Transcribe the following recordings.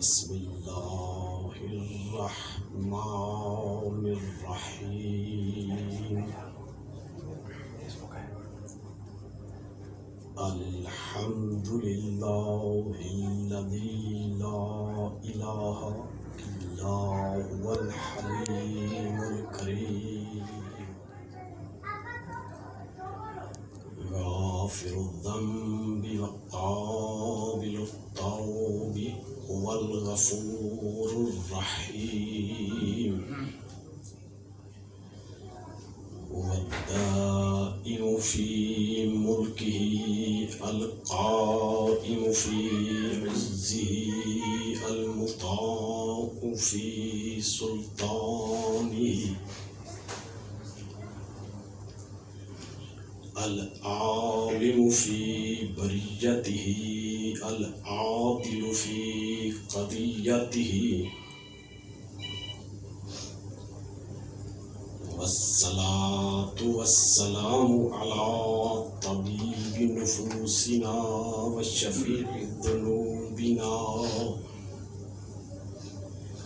بسم اللہ الرحمن الرحیم الحمد للہ الذی لا الہ الا هو الحلیم الکریم غافر الذنب وقابل التوب هو الغفور الرحیم هو الدائم في ملكه القائم في عزه المطاع في سلطانه العالم في بريته العادل في قضيته والصلاة والسلام على طبيب نفوسنا وشفيع ذنوبنا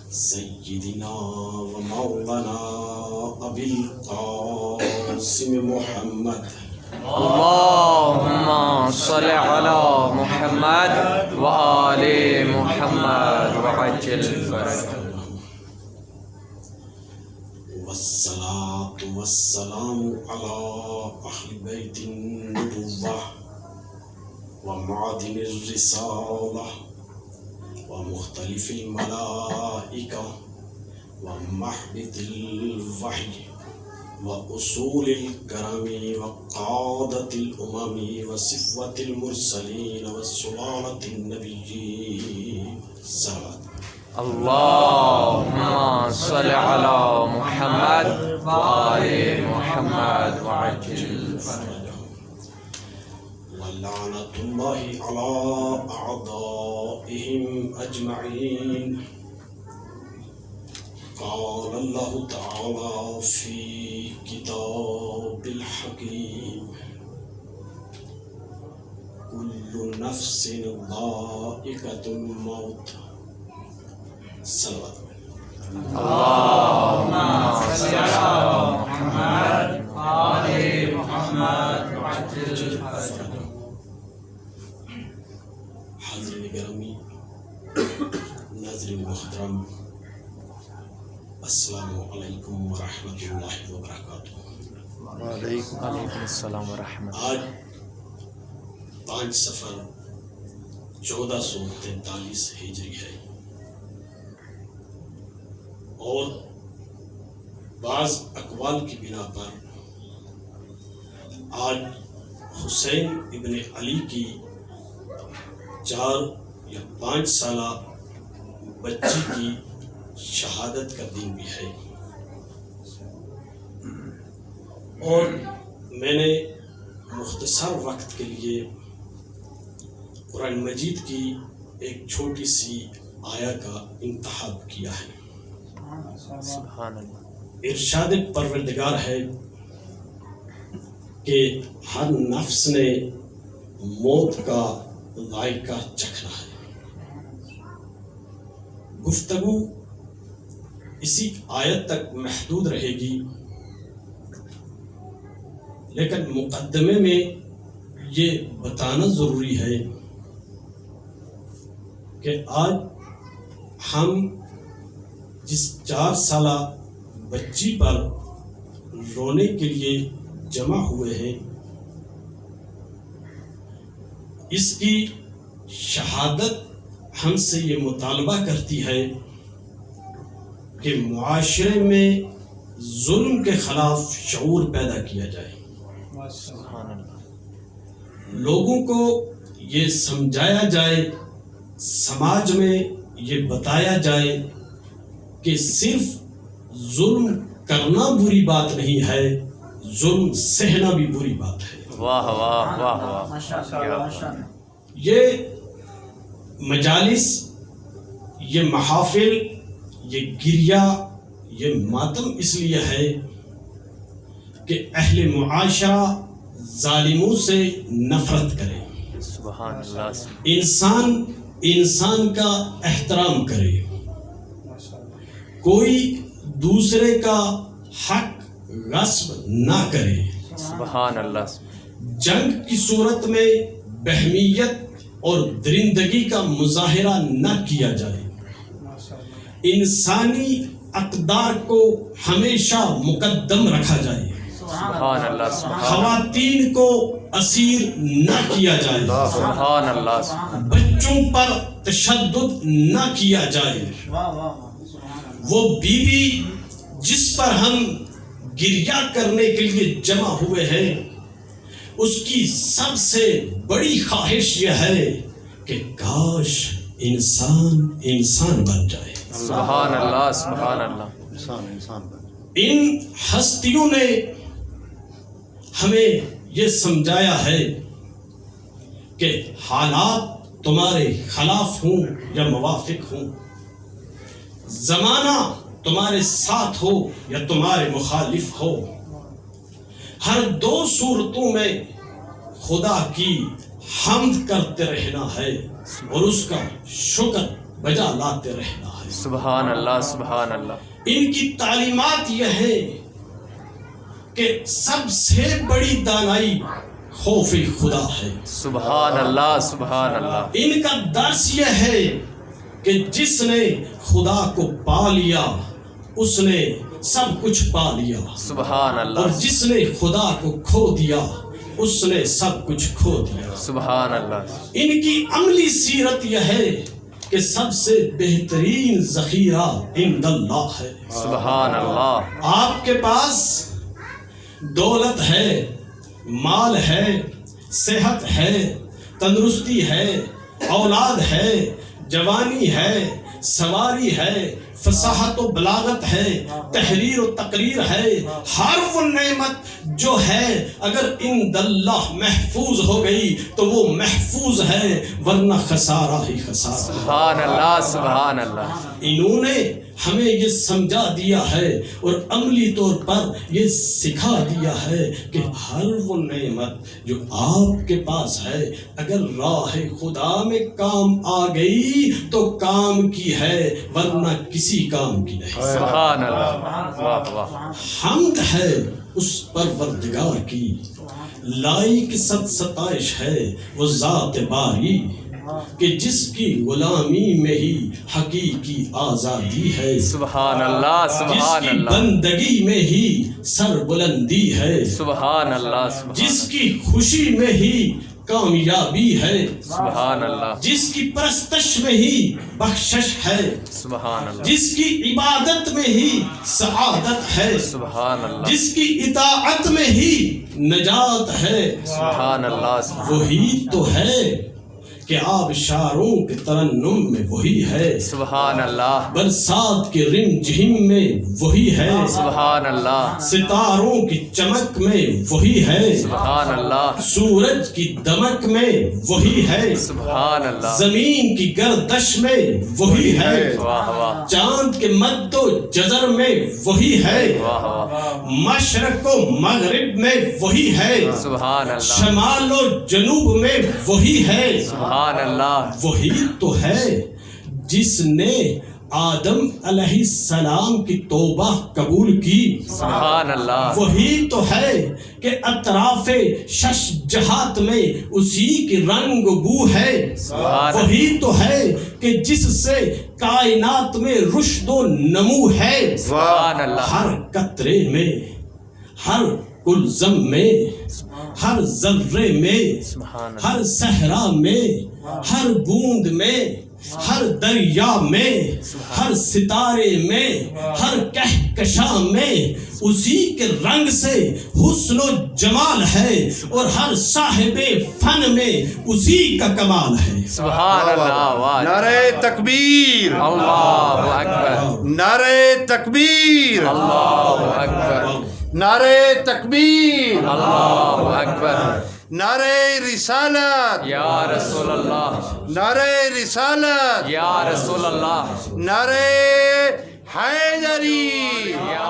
سيدنا ومولانا أبي القاسم محمد اللهم صل على محمد وآل محمد وعجل فرجه والصلاة والسلام على أهل بيت النبوة ومعدن الرسالة ومختلف الملائكة ومحبط الوحي وأصول الكرم وقادة الأمم وصفوة المرسلين وسلالة النبيين صلوات اللهم صل على محمد وآل محمد وعجل فرجه ولعنة الله على أعدائهم أجمعين قال الله تعالى في كتاب الحكيم كل نفس ذائقة الموت صلوات اللهم صل على محمد وآل محمد وعجل فرجه حاضرین گرامی، ناظرین محترم، السلام علیکم ورحمۃ اللہ وبرکاتہ۔ وعلیکم السلام ورحمۃ آج 5 صفر 1443 ہجری ہے اور بعض اقوال کی بنا پر آج حسین ابن علی کی 4 یا 5 سالہ بچی کی شہادت کا دن بھی ہے، اور میں نے مختصر وقت کے لیے قرآن مجید کی ایک چھوٹی سی آیا کا انتخاب کیا ہے۔ سبحان اللہ۔ ارشاد پروردگار ہے کہ ہر نفس نے موت کا ذائقہ چکھنا ہے۔ گفتگو اسی آیت تک محدود رہے گی، لیکن مقدمے میں یہ بتانا ضروری ہے کہ آج ہم جس 4 سالہ بچی پر رونے کے لیے جمع ہوئے ہیں، اس کی شہادت ہم سے یہ مطالبہ کرتی ہے کہ معاشرے میں ظلم کے خلاف شعور پیدا کیا جائے، سبحان اللہ۔ لوگوں کو یہ سمجھایا جائے، سماج میں یہ بتایا جائے کہ صرف ظلم کرنا بری بات نہیں ہے، ظلم سہنا بھی بری بات ہے۔ واہ واہ واہ واہ۔ یہ مجالس، یہ محافل، یہ گریہ، یہ ماتم اس لیے ہے کہ اہل معاشرہ ظالموں سے نفرت کرے، سبحان اللہ۔ انسان انسان کا احترام کرے, کوئی دوسرے کا حق غصب نہ کرے, سبحان اللہ. جنگ کی صورت میں بہمیت اور درندگی کا مظاہرہ نہ کیا جائے, انسانی اقدار کو ہمیشہ مقدم رکھا جائے, سبحان اللہ. خواتین کو اسیر نہ کیا جائے, سبحان اللہ. بچوں پر تشدد نہ کیا جائے. وہ بیوی جس پر ہم گریہ کرنے کے لیے جمع ہوئے ہیں, اس کی سب سے بڑی خواہش یہ ہے کہ کاش انسان بن جائے. سبحان اللہ. سبحان اللہ. انسان بن. ان ہستیوں نے ہمیں یہ سمجھایا ہے کہ حالات تمہارے خلاف ہوں یا موافق ہوں, زمانہ تمہارے ساتھ ہو یا تمہارے مخالف ہو, ہر دو صورتوں میں خدا کی حمد کرتے رہنا ہے اور اس کا شکر بجا لاتے رہنا ہے. سبحان اللہ. سبحان اللہ. ان کی تعلیمات یہ ہے کہ سب سے بڑی دانائی خوف خدا ہے. سبحان اللہ. سبحان اللہ. ان کا درس یہ ہے کہ جس نے خدا کو پا لیا اس نے سب کچھ پا لیا, سبحان اور اللہ. جس نے خدا کو کھو دیا اس نے سب کچھ کھو دیا. سبحان اللہ. ان کی عملی سیرت یہ ہے کہ سب سے بہترین ذخیرہ عند اللہ ہے. سبحان اللہ. آپ کے پاس دولت ہے, مال ہے, صحت ہے, تندرستی ہے, اولاد ہے, جوانی ہے, سواری ہے, فصاحت و بلاغت ہے, تحریر و تقریر ہے, ہر وہ نعمت جو ہے اگر عند اللہ محفوظ ہو گئی تو وہ محفوظ ہے, ورنہ خسارہ ہی خسارہ. سبحان اللہ. سبحان اللہ. انہوں نے ہمیں یہ سمجھا دیا ہے اور عملی طور پر یہ سکھا دیا ہے کہ ہر وہ نعمت جو آپ کے پاس ہے اگر راہ خدا میں کام آ گئی تو کام کی ہے, ورنہ کسی کام کی نہیں. سبحان اللہ. واہ واہ. حمد ہے اس پروردگار کی, لائق صد ستائش ہے وہ ذات باری کہ جس کی غلامی میں ہی حقیقی آزادی ہے. سبحان اللہ. جس سبحان کی اللہ. بندگی میں ہی سر بلندی ہے. سبحان اللہ. سبحان جس کی خوشی میں ہی کامیابی ہے. سبحان اللہ. جس کی پرستش میں ہی بخشش ہے. سبحان اللہ. جس کی عبادت میں ہی سعادت ہے. سبحان اللہ. جس کی اطاعت میں ہی نجات ہے. سبحان اللہ. وہی تو ہے کہ آبشاروں کے ترنم میں وہی ہے, سبحان اللہ. برسات کے رم جھم میں وہی ہے, سبحان اللہ. ستاروں کی چمک میں وہی ہے, سبحان اللہ. سورج کی دمک میں وہی ہے, سبحان اللہ. زمین کی گردش میں وہی ہے, واہ واہ. چاند کے مد و جزر میں وہی ہے, واہ واہ. مشرق و مغرب میں وہی ہے, سبحان اللہ. شمال و جنوب میں وہی ہے. سبحان اللہ. وہی تو ہے جس نے آدم علیہ السلام کی توبہ قبول کی. سبحان اللہ. وہی تو ہے کہ اطراف شش جہات میں اسی کی رنگ بو ہے. سبحان وہی تو ہے کہ جس سے کائنات میں رشد و نمو ہے. سبحان اللہ. ہر قطرے میں, ہر کلزم میں, ہر ذرے میں, سبحان اللہ. ہر صحرا میں, ہر بوند میں, ہر دریا میں, ہر ستارے میں, ہر کہکشاں میں اسی کے رنگ سے حسن و جمال ہے, اور ہر صاحب فن میں اسی کا کمال ہے. سبحان اللہ. واہ. نعرہ تکبیر. اللہ اکبر. نعرہ تکبیر. اللہ اکبر. نعرہ تکبیر. اللہ اکبر. نعرہ رسالت. یا رسول اللہ. نعرہ رسالت. یا رسول اللہ. نعرہ حیدری. یا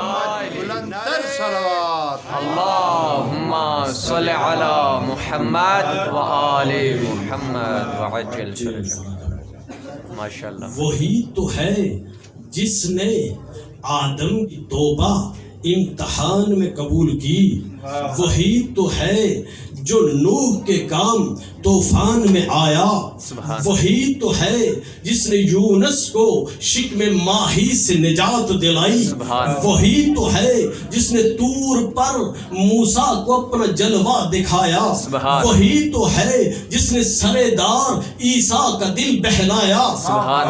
بلندتر صلوات. اللہم صل علی محمد و آل محمد وعجل فرجہ. ماشاءاللہ وہی تو ہے جس نے آدم کی توبہ امتحان میں قبول کی، وہی تو ہے جو نوح کے کام طوفان میں آیا، وہی تو ہے جس نے یونس کو شکم ماہی سے نجات دلائی، وہی تو ہے جس نے طور پر موسیٰ کو اپنا جلوہ دکھایا، وہی تو ہے جس نے سرے دار عیسیٰ کا دل بہلایا،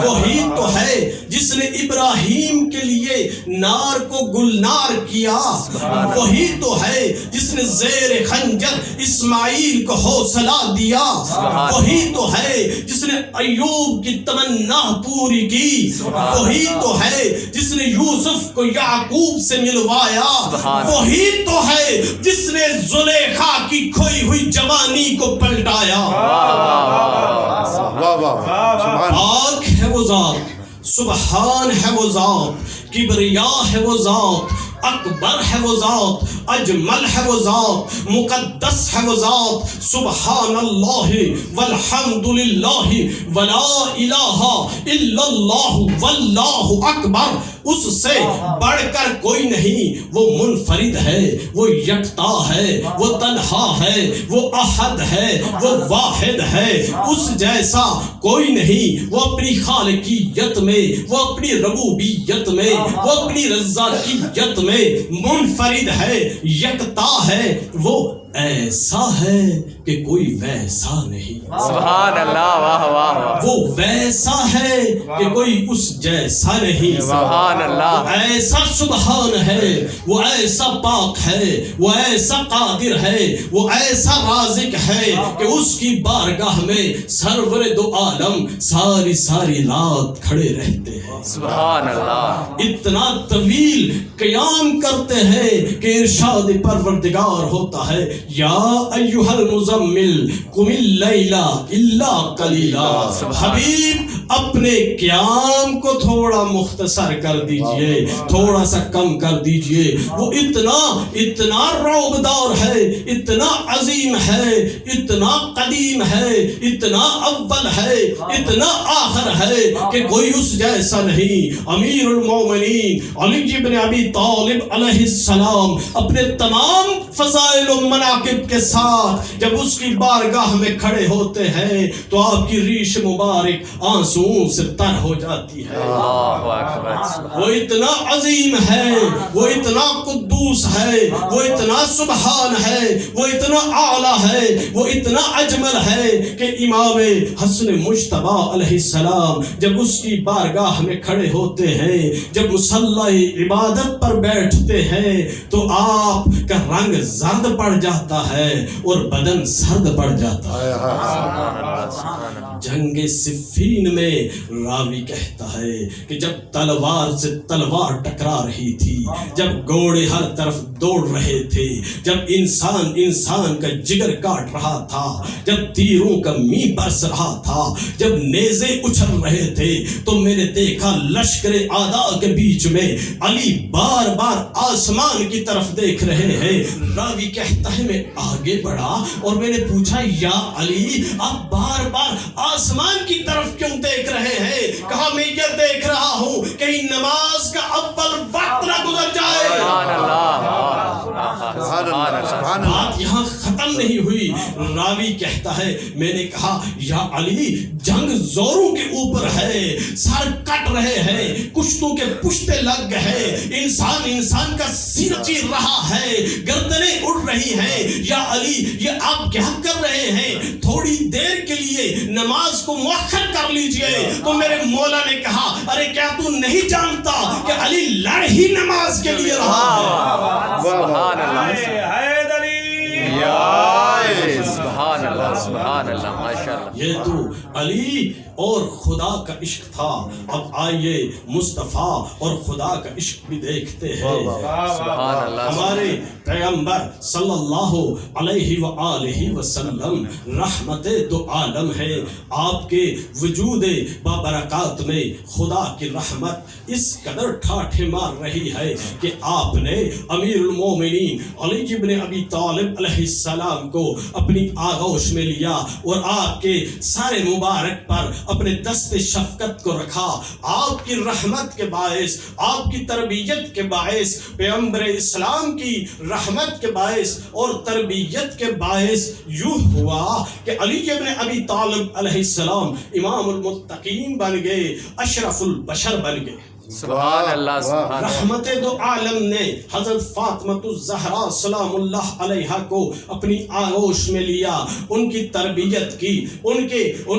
وہی تو ہے جس نے ابراہیم کے لیے نار کو گلنار کیا، وہی تو ہے جس نے زیر خنجر اسماعیل کو حوصلہ دیا، وہی تو ہے جس نے ایوب کی تمنا پوری کی، وہی تو ہے جس نے یوسف کو یعقوب سے ملوایا، وہی تو ہے جس نے زلیخا کی کھوئی ہوئی جوانی کو پلٹایا۔ واہ واہ سبحان پاک ہے وہ ذات، سبحان ہے وہ ذات، کبریا ہے وہ ذات، اکبر ہے وہ ذات، اجمل ہے وہ ذات، مقدس ہے وہ ذات، سبحان اللہ والحمد للہ ولا الہ الا اللہ واللہ اکبر۔ اس سے بڑھ کر کوئی نہیں، وہ منفرد ہے، وہ یکتا ہے، وہ تنہا ہے، وہ احد ہے، وہ واحد ہے، اس جیسا کوئی نہیں۔ وہ اپنی خالقیت میں، وہ اپنی ربوبیت میں، وہ اپنی رزاقیت میں منفرد ہے، یکتا ہے، وہ ایسا ہے کہ کوئی ویسا نہیں۔ سبحان اللہ، واہ واہ واہ، وہ ویسا ہے کہ کوئی اس جیسا نہیں۔ سبحان اللہ، وہ ایسا سبحان ہے، وہ ایسا پاک ہے، وہ ایسا قادر ہے، وہ ایسا رازق ہے کہ اس کی بارگاہ میں سرور دو عالم ساری ساری رات کھڑے رہتے ہیں۔ سبحان اللہ، اتنا طویل قیام کرتے ہیں کہ ارشاد پروردگار ہوتا ہے یا ایھا المزمل قم اللیل الا قلیلا۔ حبیب اپنے قیام کو تھوڑا مختصر کر دیجئے، تھوڑا سا کم کر دیجئے۔ وہ اتنا رعبدار ہے، اتنا عظیم ہے، اتنا قدیم ہے، اتنا اول ہے، اتنا آخر ہے کہ کوئی اس جیسا نہیں۔ امیر المومنین علی بن ابی طالب علیہ السلام اپنے تمام فضائل و مناقب کے ساتھ جب اس کی بارگاہ میں کھڑے ہوتے ہیں تو آپ کی ریش مبارک آنسوؤں سے تر ہو جاتی ہے۔ اللہ اکبر، وہ اتنا عظیم ہے، وہ اتنا قدوس ہے، وہ اتنا سبحان ہے، وہ اتنا اعلیٰ ہے، وہ اتنا اجمل ہے کہ امام حسن مجتبیٰ علیہ السلام جب اس کی بارگاہ میں کھڑے ہوتے ہیں، جب مصلی عبادت پر بیٹھتے ہیں تو آپ کا رنگ زرد پڑ جاتا ہے اور بدن سرد پڑ جاتا ہے۔ جنگ صفین میں راوی کہتا ہے کہ جب تلوار سے تلوار ٹکرا رہی تھی، جب گھوڑے ہر طرف دوڑ رہے تھے، جب انسان کا جگر کاٹ رہا تھا، جب تیروں کا می برس رہا تھا، جب نیزے اچھل رہے تھے، تو میں نے دیکھا لشکر اعداء کے بیچ میں علی بار بار آسمان کی طرف دیکھ رہے ہیں۔ راوی کہتا ہے میں آگے بڑھا اور میں نے پوچھا یا علی آپ بار بار آسمان کی طرف کیوں دیکھ رہے ہیں؟ کہا میں یہ دیکھ رہا ہوں کہیں نماز کا اول وقت نہ گزر جائے۔ سبحان اللہ، بات یہاں ختم نہیں ہوئی۔ راوی کہتا ہے میں نے کہا یا علی جنگ زوروں کے اوپر ہے، سر کٹ رہے ہیں، کشتوں کے پشتے لگ گئے، انسان کا سینہ چیر رہا ہے، گردنیں اڑ رہی ہیں۔ یا علی یہ آپ کیا کر رہے ہیں؟ تھوڑی دیر کے لیے نماز کو مؤخر کر لیجئے۔ تو میرے مولا نے کہا ارے کیا تو نہیں جانتا کہ علی لڑ ہی نماز کے لیے رہا ہے؟ سبحان اللہ، سبحان اللہ، سبحان اللہ، ماشاءاللہ۔ یہ تو علی اور خدا کا عشق تھا۔ اب آئیے مصطفیٰ اور خدا کا عشق بھی دیکھتے ہیں۔ سبحان اللہ، ہمارے پیغمبر صلی اللہ علیہ وآلہ وسلم رحمت دو عالم ہے۔ آپ کے وجود بابرکات میں خدا کی رحمت اس قدر ٹھاٹھے مار رہی ہے کہ آپ نے امیر المومنین علی بن ابی طالب علیہ السلام کو اپنی آغوش آغوش میں لیا اور آپ کے سارے مبارک پر اپنے دست شفقت کو رکھا. آپ کی رحمت کے باعث, آپ کی تربیت کے باعث, پیغمبر اسلام کی رحمت کے باعث اور تربیت کے باعث یوں ہوا کہ علی ابن ابی طالب علیہ السلام امام المتقین بن گئے, اشرف البشر بن گئے. سبحان اللہ, سبحان اللہ. رحمت دو عالم نے حضرت فاطمہ الزہرا سلام اللہ علیہا کو اپنی آغوش میں لیا, ان کی تربیت کی, ان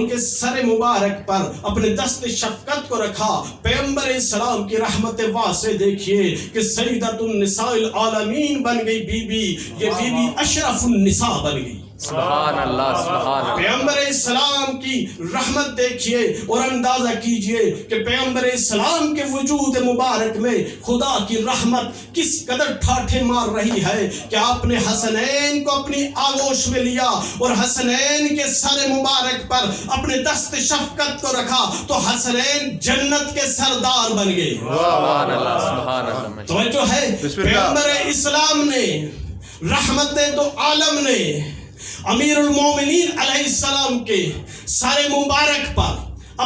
کے سر مبارک پر اپنے دست شفقت کو رکھا. پیغمبر اسلام کی رحمت واسع دیکھیے کہ سیدۃ النساء العالمین بن گئی بی بی, یہ بی بی اشرف النساء بن گئی. سبحان اللہ, سبحان اللہ. پیغمبر اسلام کی رحمت دیکھیے اور اندازہ کیجئے کہ پیغمبر اسلام کے وجود مبارک میں خدا کی رحمت کس قدر ٹھاٹھے مار رہی ہے کہ آپ نے حسنین کو اپنی آغوش میں لیا اور حسنین کے سر مبارک پر اپنے دست شفقت کو رکھا تو حسنین جنت کے سردار بن گئے. سبحان اللہ, سبحان اللہ. توجہ ہے, پیغمبر اسلام نے, رحمت دو عالم نے امیر المومنین علیہ السلام کے سارے مبارک پر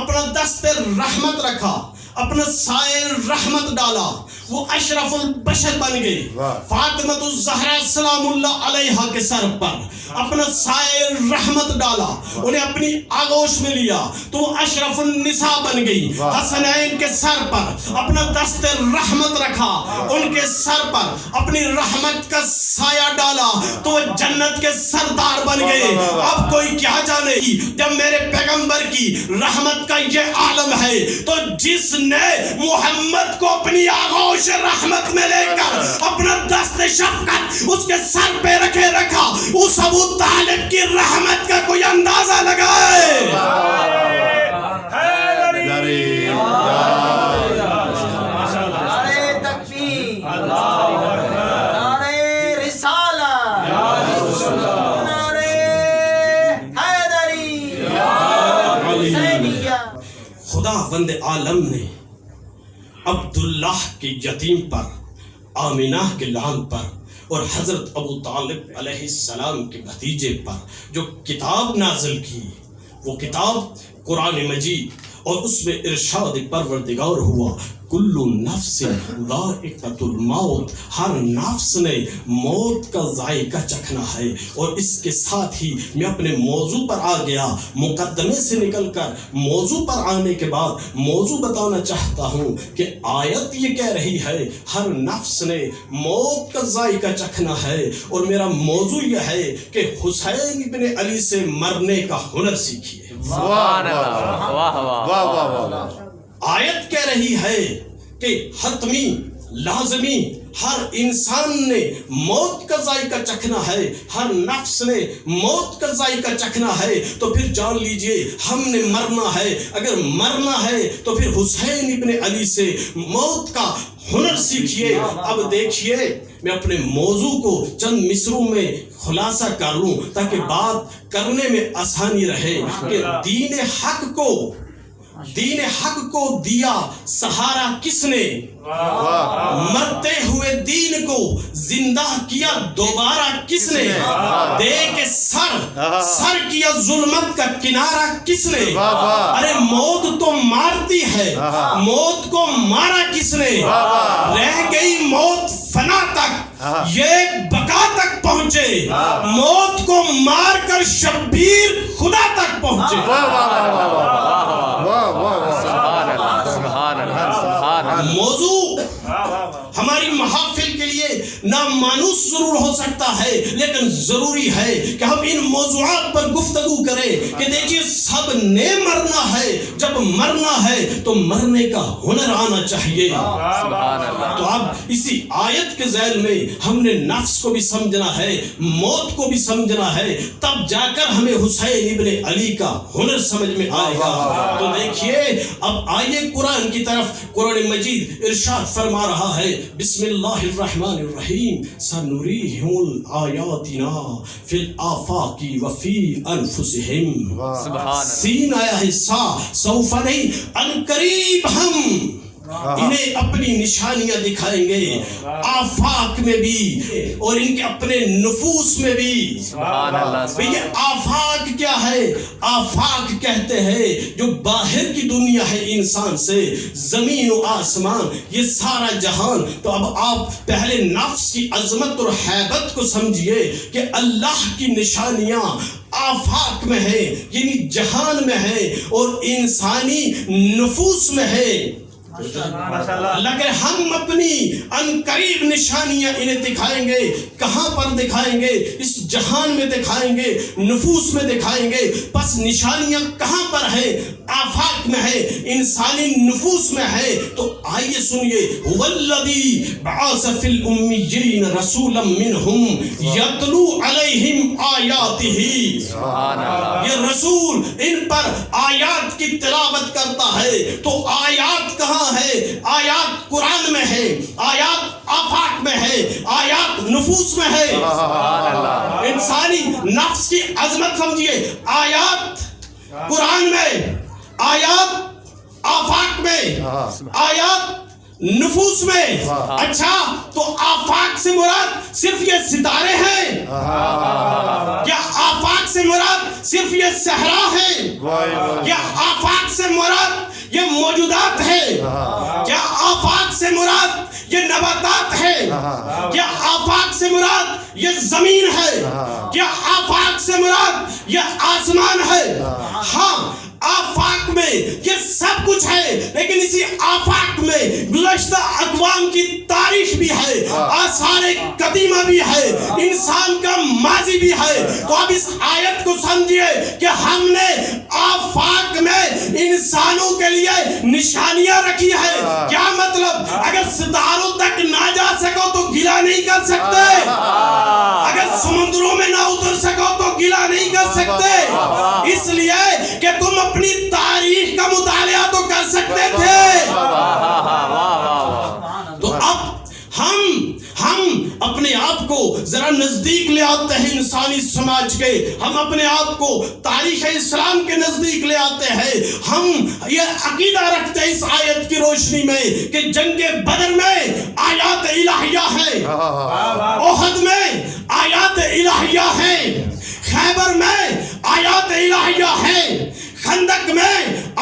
اپنا دست رحمت رکھا, اپنا سائر رحمت ڈالا, وہ اشرف البشر بن گئے. فاطمہ الزہرا سلام اللہ علیہا کے سر پر اپنا سائر رحمت ڈالا, انہیں اپنی آغوش میں لیا تو وہ اشرف النساء بن گئی. حسنین کے سر پر اپنا دست رحمت رکھا, ان کے سر پر اپنی رحمت کا سایہ ڈالا تو وہ جنت کے سردار بن گئے. اب کوئی کیا جانے, جب میرے پیغمبر کی رحمت کا یہ عالم ہے تو جس نے محمد کو اپنی آغوش رحمت میں لے کر اپنا دست شفقت اس کے سر پہ رکھا, اس ابو طالب کی رحمت کا کوئی اندازہ لگائے. نعرہ تکبیر, نعرہ رسالت, نعرہ حیدری, حسینیہ. خداوند عالم نے عبداللہ کے یتیم پر, آمینہ کے لعن پر اور حضرت ابو طالب علیہ السلام کے بھتیجے پر جو کتاب نازل کی, وہ کتاب قرآن مجید, اور اس میں ارشاد پروردگار ہوا کل نفس ذائقۃ الموت, ہر نفس نے موت کا ذائقہ چکھنا ہے. اور اس کے ساتھ ہی میں اپنے موضوع پر آ گیا, مقدمے سے نکل کر موضوع پر آنے کے بعد موضوع بتانا چاہتا ہوں کہ آیت یہ کہہ رہی ہے ہر نفس نے موت کا ذائقہ چکھنا ہے, اور میرا موضوع یہ ہے کہ حسین ابن علی سے مرنے کا ہنر سیکھیے. سبحان اللہ, واہ واہ. واہ واہ واہ. آیت کہہ رہی ہے کہ حتمی لازمی ہر انسان نے موت کا ذائقہ چکھنا ہے, ہر نفس نے موت کا ذائقہ چکھنا ہے. تو پھر جان لیجئے ہم نے مرنا ہے, اگر مرنا ہے تو پھر حسین ابن علی سے موت کا ہنر سیکھیے. اب دیکھیے میں اپنے موضوع کو چند مصروں میں خلاصہ کر لوں تاکہ بات کرنے میں آسانی رہے کہ دین حق کو دیا سہارا کس نے, مرتے ہوئے دین کو زندہ کیا دوبارہ کس نے, دے کے سر کیا ظلمت کا کنارہ کس نے. ارے موت تو مارتی ہے, موت کو مارا کس نے, رہ گئی موت فنا تک یہ بقا تک پہنچے, موت کو مار کر شبیر خدا تک پہنچے. موضوع ہماری محافل کے لیے نامانوس ضرور ہو سکتا ہے لیکن ضروری ہے کہ ہم ان موضوعات پر گفتگو کریں کہ دیکھیے سب نے مرنا ہے, جب مرنا ہے تو مرنے کا ہنر آنا چاہیے. تو اب اسی آیت کے ذیل میں ہم نے نفس کو بھی سمجھنا ہے, موت کو بھی سمجھنا ہے, تب جا کر ہمیں حسین ابن علی کا ہنر سمجھ میں آئے گا. تو دیکھیے اب آئیے قرآن کی طرف. قرآن مجید ارشاد فرما رہا ہے بسم اللہ الرحمن الرحیم سنریہم آیاتنا فی الآفاق وفی انفسہم. سین آیا ہے سا, سوف نہیں, ان قریب ہم انہیں اپنی نشانیاں دکھائیں گے آفاق میں بھی اور ان کے اپنے نفوس میں بھی. سبحان اللہ. یہ آفاق کیا ہے؟ آفاق کہتے ہیں جو باہر کی دنیا ہے انسان سے، زمین و آسمان، یہ سارا جہان. تو اب آپ پہلے نفس کی عظمت اور حیبت کو سمجھیے کہ اللہ کی نشانیاں آفاق میں ہے، یعنی جہان میں ہے اور انسانی نفوس میں ہے. اللہ کہ ہم اپنی انقریب نشانیاں انہیں دکھائیں گے. کہاں پر دکھائیں گے؟ اس جہان میں دکھائیں گے، نفوس میں دکھائیں گے. پس نشانیاں کہاں پر ہے؟ آفاق میں ہے، انسانی نفوس میں ہے. تو آئیے سنیے، والذی بعث فی الامیین رسولا منہم یتلو علیہم آیاتہ. سبحان اللہ. یہ رسول ان پر آیات کی تلاوت کرتا ہے. تو آیات کہاں ہے؟ آیات قرآن میں ہے، آیات آفاق میں ہے، آیات نفوس میں ہے. سبحان اللہ. انسانی نفس کی عظمت سمجھیے. آیات قرآن میں، آیات آفاق میں، آیات نفوس میں. اچھا، تو آفاق سے مراد صرف یہ ستارے ہیں؟ کیا آفاق سے مراد صرف یہ صحرا ہے؟ کیا آفاق سے مراد یہ موجودات ہے؟ کیا آفاق سے مراد یہ نباتات ہے؟ کیا آفاق سے مراد یہ زمین ہے؟ کیا آفاق سے مراد یہ آسمان ہے؟ ہاں، آفاق میں یہ سب کچھ ہے، لیکن اسی آفاق میں گزشتہ اقوام کی تاریخ بھی ہے، آثار قدیمہ بھی ہے، انسان کا ماضی بھی ہے. تو اب اس آیت کو سمجھیے کہ ہم نے آفاق میں انسانوں کے لیے نشانیاں رکھی ہے. کیا مطلب؟ اگر ستاروں تک نہ جا سکو تو گلا نہیں کر سکتے، اگر سمندروں میں نہ اتر سکو تو گلا نہیں کر سکتے. اس لیے کہ تم اپنی تاریخ کا مطالعہ تو کر سکتے تھے. تو اب ہم اپنے آپ کو ذرا نزدیک لے آتے ہیں انسانی سماج کے. ہم اپنے آپ کو تاریخ اسلام کے نزدیک لے آتے ہیں. ہم یہ عقیدہ رکھتے ہیں اس آیت کی روشنی میں کہ جنگ بدر میں آیات الہیہ ہے، احد میں آیات الہیہ ہے، خیبر میں آیات الہیہ ہے، خندق میں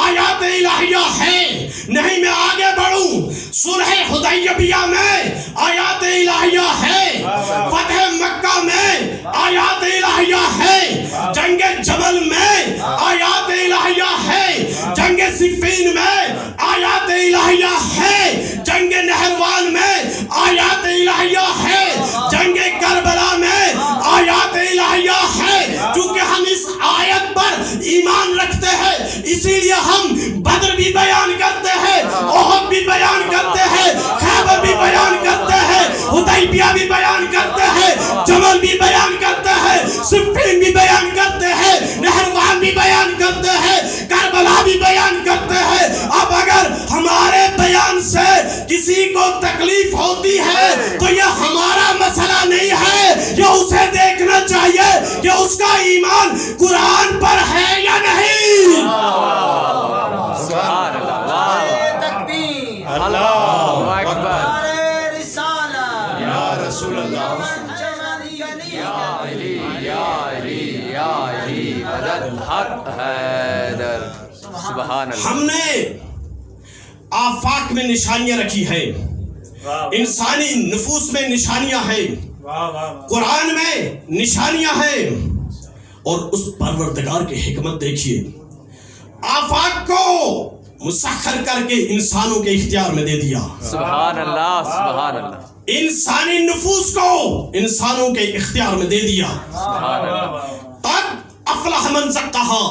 آیات الہیہ ہے. نہیں میں آگے بڑھوں، صلح حدیبیہ میں آیات الہیہ ہے، فتح مکہ میں آیات الہیہ ہے، جنگ جمل میں آیات الہیہ ہے، جنگ صفین میں آیات الہیہ ہے، جنگ نہروان میں آیات الہیہ ہے، جنگ کربلا میں آیات الہیہ ہے. چونکہ ہم اس آیت پر ایمان رکھتے ہیں، اسی لیے ہم بدر بھی بیان کرتے ہیں، احد بھی بیان کرتے ہیں، خیبر بھی بیان کرتے ہیں، حدیبیہ بھی بیان کرتے ہیں، جمل بھی بیان کرتے ہیں، صفین بھی بیان کرتے ہیں، نہروان بھی بیان کرتے ہیں، کربلا بھی بیان کرتے ہیں. اب اگر ہمارے بیان سے کسی کو تکلیف ہوتی ہے تو یہ ہمارا مسئلہ نہیں ہے، یہ اسے دیکھنا چاہیے کہ اس کا ایمان قرآن پر ہے یا نہیں. سبحان اللہ. تکبیر، اللہ اکبر. نعرہ رسالت، یا رسول اللہ. یا علی یا علی یا علی مدد حق حیدر. سبحان اللہ. ہم نے آفاق میں نشانیاں رکھی ہیں، انسانی نفوس میں نشانیاں ہیں، قرآن میں نشانیاں ہیں. اور اس پروردگار کی حکمت دیکھیے، آفاق کو مسخر کر کے انسانوں کے اختیار میں دے دیا. سبحان اللہ. سبحان اللہ. انسانی نفوس کو انسانوں کے اختیار میں دے دیا. سبحان اللہ. قد افلح من زکاہا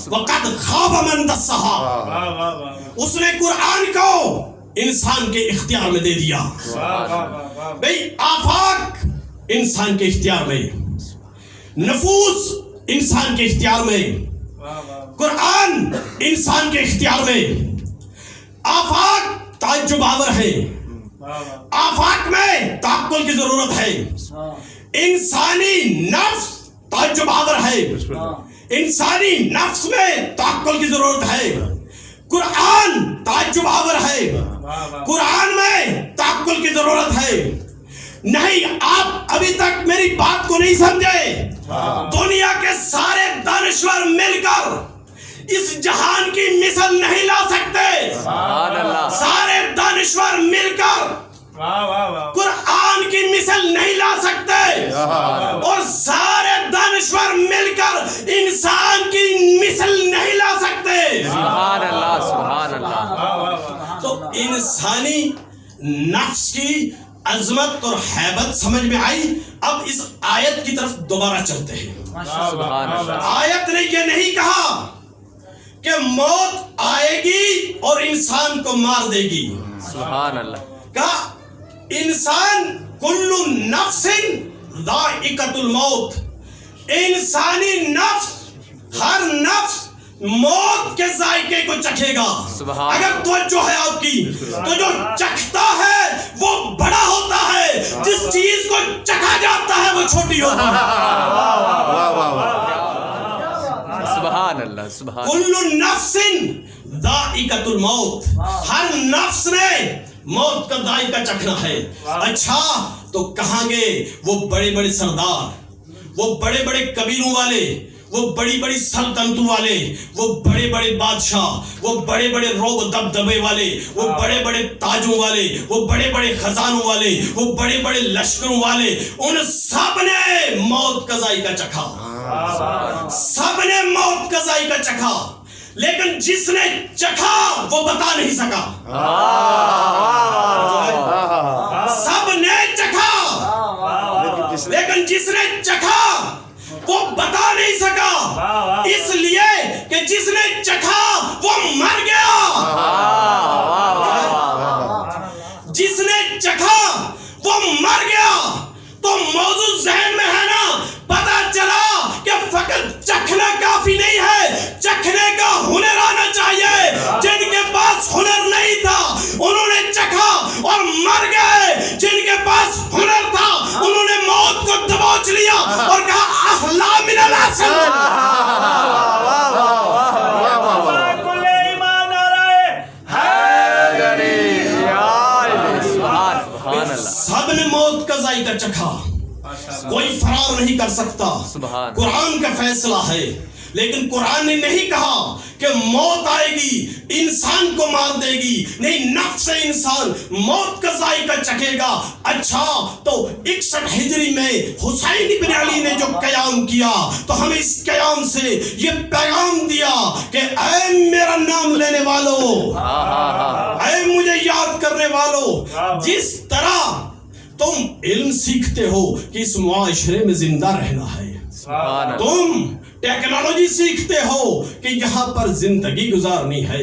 وقد خاب من دساہا. اس نے قرآن کو انسان کے اختیار میں دے دیا. بھئی آفاق انسان کے اختیار میں، نفوس انسان کے اختیار میں، قرآن انسان کے اختیار میں. آفاق تعجب آور ہے، آفاق میں تعقل کی ضرورت ہے. انسانی نفس تعجب آور ہے، انسانی نفس میں تعقل کی ضرورت ہے. قرآن تعجب آور ہے، نہیں آپ ابھی تک میری بات کو نہیں سمجھے. دنیا کے سارے دانشور مل کر اس جہان کی مثل نہیں لا سکتے. سبحان اللہ. سارے دانشور مل کر قرآن کی مثل نہیں لا سکتے, اور سارے دانشور مل کر انسان کی مثل نہیں لا سکتے. سبحان اللہ. سبحان اللہ. تو انسانی نفس کی عظمت اور ہیبت سمجھ میں آئی. اب اس آیت کی طرف دوبارہ چلتے ہیں. سبحان اللہ. آیت نے یہ نہیں کہا کہ موت آئے گی اور انسان کو مار دے گی. سبحان اللہ. کہا انسان کل نفس ذائقۃ الموت. انسانی نفس, ہر نفس موت کے ذائقے کو چکھے گا. سبحان. اگر توجہ ہے آپ کی تو جو چکھتا ہے وہ بڑا ہوتا ہے, جس چیز کو چکھا جاتا ہے وہ چھوٹی ہوتی ہے. واہ واہ واہ. سبحان اللہ. سبحان. کل نفس ذائقۃ الموت. ہر نفس نے موت کا ذائقہ چکھنا ہے. اچھا تو کہاں گے وہ بڑے بڑے سردار, وہ بڑے بڑے قبیلوں والے, وہ بڑی بڑی سلطنتوں والے, وہ بڑے بڑے بادشاہ, وہ بڑے بڑے روب دبدبے والے, وہ بڑے بڑے تاجوں والے, وہ بڑے بڑے خزانوں والے, وہ بڑے بڑے لشکروں والے, ان سب نے موت کا ذائقہ چکھا. سب نے موت کا ذائقہ چکھا, لیکن جس نے چکھا وہ بتا نہیں سکا. سب نے چکھا, لیکن جس نے چکھا وہ بتا نہیں سکا, اس لیے کہ جس نے چکھا وہ مر گیا. جس نے چکھا وہ مر گیا. تو موضوع ذہن میں ہے نا, پتا چلا کہ فقط چکھنا کافی نہیں ہے, چکھنے کا ہنر آنا چاہیے. جن کے پاس ہنر نہیں تھا انہوں نے چکھا اور مر گئے, جن کے پاس ہنر تھا انہوں نے موت کو دبوچ لیا اور کہا احلا من الاسد. سب نے موت کا ذائقہ چکھا, کوئی فرار نہیں کر سکتا. قرآن کا فیصلہ ہے, لیکن قرآن نے نہیں کہا کہ موت آئے گی انسان کو مار دے گی. نہیں, نفس انسان موت کا ذائقہ چکھے گا. اچھا تو 61 ہجری میں حسین ابن علی نے جو قیام کیا تو ہمیں اس قیام سے یہ پیغام دیا کہ اے میرا نام لینے والو, اے مجھے یاد کرنے والو, جس طرح تم علم سیکھتے ہو کہ اس معاشرے میں زندہ رہنا ہے, تم ٹیکنالوجی سیکھتے ہو کہ یہاں پر زندگی گزارنی ہے,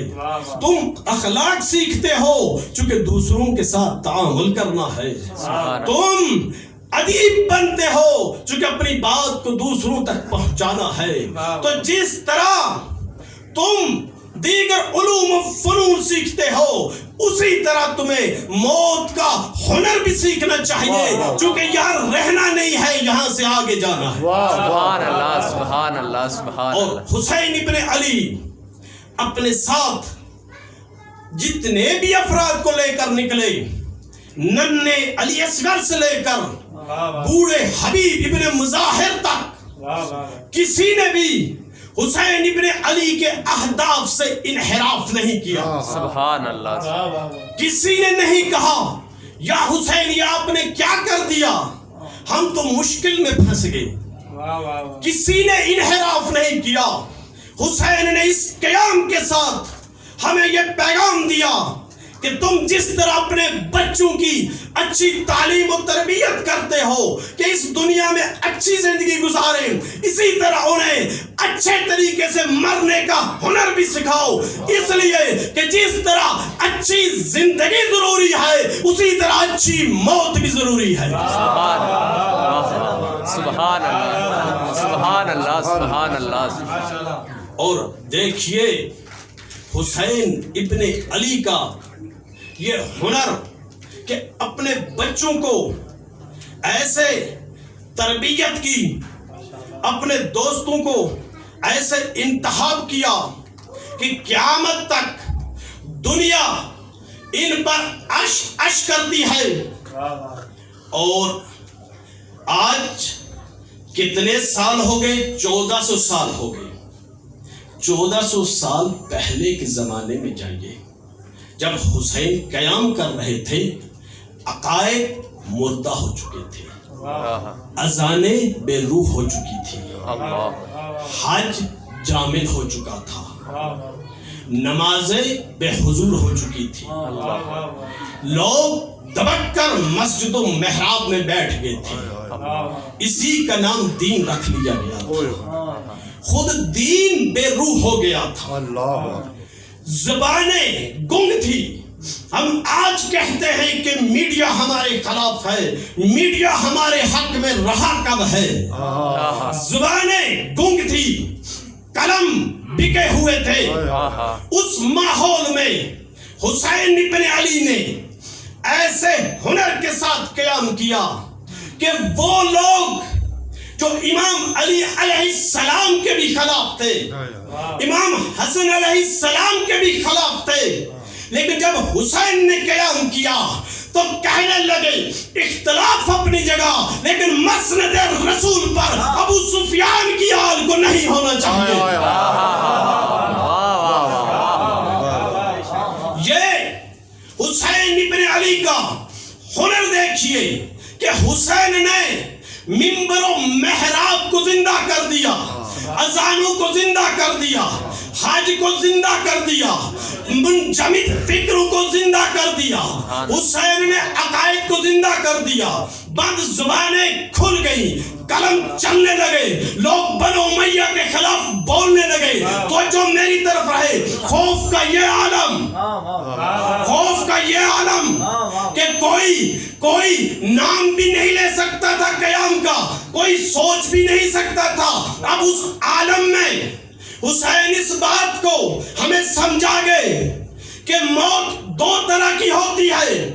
تم اخلاق سیکھتے ہو چونکہ دوسروں کے ساتھ تعامل کرنا ہے, تم ادیب بنتے ہو چونکہ اپنی بات کو دوسروں تک پہنچانا ہے. تو جس طرح تم دیگر علوم و فنون سیکھتے ہو اسی طرح تمہیں موت کا ہنر بھی سیکھنا چاہیے, چونکہ یہاں رہنا نہیں ہے, یہاں سے آگے جانا ہے. سبحان اللہ. سبحان اللہ. سبحان اللہ. اور حسین ابن علی اپنے ساتھ جتنے بھی افراد کو لے کر نکلے, ننھے علی اصغر سے لے کر بوڑھے حبیب ابن مظاہر تک, کسی نے بھی حسین ابن علی کے اہداف سے انحراف نہیں کیا. سبحان اللہ. کسی نے نہیں کہا یا حسین یہ آپ نے کیا کر دیا, ہم تو مشکل میں پھنس گئے. کسی نے انحراف نہیں کیا. حسین نے اس قیام کے ساتھ ہمیں یہ پیغام دیا کہ تم جس طرح اپنے بچوں کی اچھی تعلیم و تربیت کرتے ہو کہ اس دنیا میں اچھی زندگی گزاریں, اسی طرح انہیں اچھے طریقے سے مرنے کا ہنر بھی سکھاؤ. اس لیے کہ جس طرح اچھی زندگی ضروری ہے اسی طرح اچھی موت بھی ضروری ہے. سبحان اللہ. سبحان اللہ. سبحان اللہ. اور دیکھیے حسین ابن علی کا یہ ہنر کہ اپنے بچوں کو ایسے تربیت کی, اپنے دوستوں کو ایسے انتخاب کیا کہ قیامت تک دنیا ان پر عش عش کرتی ہے, اور آج کتنے سال ہو گئے؟ 1400 سال ہو گئے. 1400 سال پہلے کے زمانے میں جائیے، جب حسین قیام کر رہے تھے عقائد مردہ ہو چکے تھے، اذانیں بے روح ہو چکی تھی، حج جامد ہو چکا تھا، نمازیں بے حضور ہو چکی تھی، لوگ دبک کر مسجد و محراب میں بیٹھ گئے تھے. اسی کا نام دین رکھ لیا گیا تھا. خود دین بے روح ہو گیا تھا، زبانیں گنگ تھی. ہم آج کہتے ہیں کہ میڈیا ہمارے خلاف ہے، میڈیا ہمارے حق میں رہا کب ہے؟ زبانیں گنگ تھی، قلم بکے ہوئے تھے. اس ماحول میں حسین ابن علی نے ایسے ہنر کے ساتھ قیام کیا کہ وہ لوگ جو امام علی علیہ السلام کے بھی خلاف تھے، امام حسن علیہ السلام کے بھی خلاف تھے، لیکن جب حسین نے قیام کیا تو کہنے لگے اختلاف اپنی جگہ، لیکن مسند رسول پر ابو سفیان کی آل کو نہیں ہونا چاہیے. یہ حسین ابن علی کا ہنر دیکھیے کہ حسین نے منبر و محراب کو زندہ کر دیا، اذانوں کو زندہ کر دیا، حج کو زندہ کر دیا، منجمد فکروں کو زندہ کر دیا. حسین نے عقائد کو زندہ کر دیا. بند زبانیں کھل گئی، قلم چلنے لگے، لوگ بنو امیہ کے خلاف بولنے لگے. تو جو میری طرف رہے، خوف کا یہ عالم، خوف کا یہ عالم کہ کوئی نام بھی نہیں لے سکتا تھا قیام کا، کوئی سوچ بھی نہیں سکتا تھا. اب اس عالم میں حسین اس بات کو ہمیں سمجھا گئے کہ موت دو طرح کی ہوتی ہے.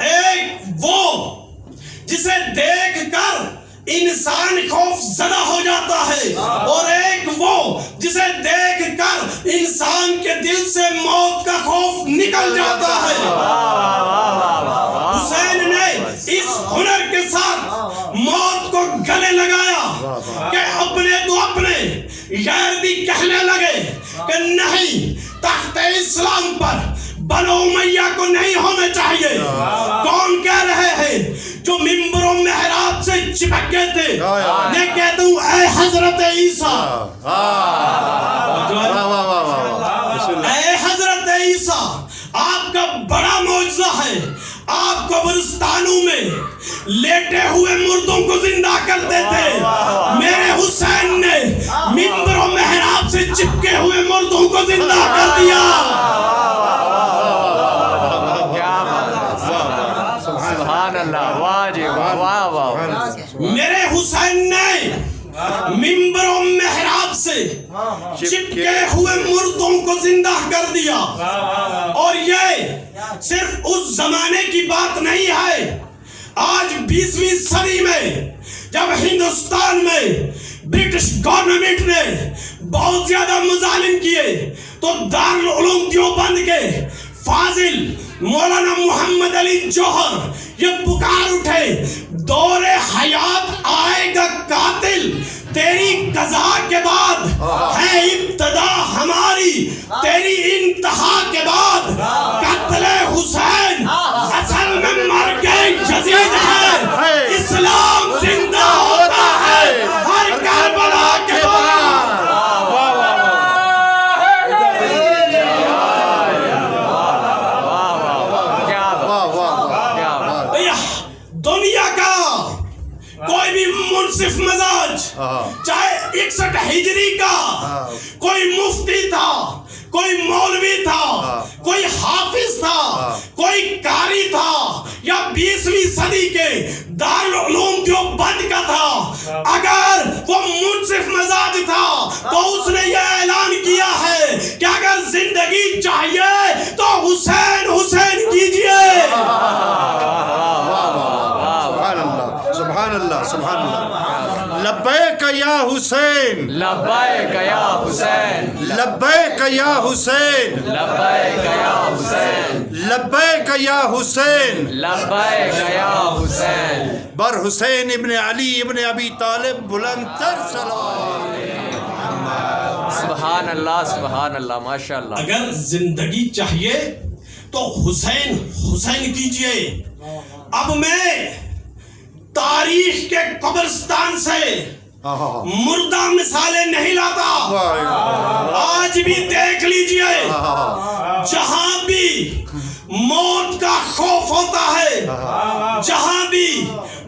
ایک وہ جسے دیکھ کر انسان خوف زدہ ہو جاتا ہے، اور ایک وہ جسے دیکھ کر انسان کے دل سے موت کا خوف نکل جاتا ہے. حسین نے اس ہنر کے ساتھ موت کو گلے لگایا کہ اپنے تو اپنے غیر بھی کہنے لگے کہ نہیں، تخت اسلام پر بنو امیہ کو نہیں ہونا چاہیے. کون کہہ رہے ہیں؟ جو منبر و محراب سے چپک گئے تھے. میں کہتا ہوں اے حضرت عیسیٰ، اے حضرت عیسیٰ، آپ کا بڑا معجزہ ہے. آپ قبرستانوں میں لیٹے ہوئے مردوں کو زندہ کرتے تھے، میرے حسین نے منبر و محراب سے چپکے ہوئے مردوں کو زندہ کر دیا. سبحان اللہ، واجب، واہ واہ. میرے حسین نے منبر و محراب سے چپکے ہوئے مردوں کو زندہ کر دیا. اور یہ صرف اس زمانے کی بات نہیں ہے. آج 20ویں صدی میں جب ہندوستان میں برٹش گورنمنٹ نے بہت زیادہ مظالم کیے تو دارالعلوم دیوبند کے فاضل مولانا محمد علی جوہر یہ پکار اٹھے، دور حیات آئے گا قاتل، تیری قضا کے بعد ہے ابتدا ہماری، تیری انتہا کے بعد قتل حسین اصل میں مرگ جدید ہے. اسلام زندہ ہوتا ہے ہر کربلا کے بعد. دنیا کا کوئی بھی منصف مزاج، چاہے 61 ہجری کا کوئی مفتی تھا، کوئی مولوی تھا، کوئی حافظ تھا، کوئی قاری تھا، یا 20ویں صدی کے دارالعلوم دیوبند کا تھا، اگر وہ منصف مزاج تھا تو اس نے یہ اعلان کیا ہے کہ اگر زندگی چاہیے تو حسین حسین کیجئے. سبحان اللہ، سبحان اللہ. لبیک یا حسین، لبیک یا حسین لبیک یا حسین لبیک یا حسین لبیک یا حسین لبیک یا حسین بر حسین ابن علی ابن ابی طالب بلند تر سلام. سبحان اللہ سبحان اللہ ماشاء اللہ. اگر زندگی چاہیے تو حسین حسین کیجئے. اب میں تاریخ کے قبرستان سے مردہ مثالیں نہیں لاتا. آج بھی دیکھ لیجئے جہاں بھی موت کا خوف ہوتا ہے, جہاں بھی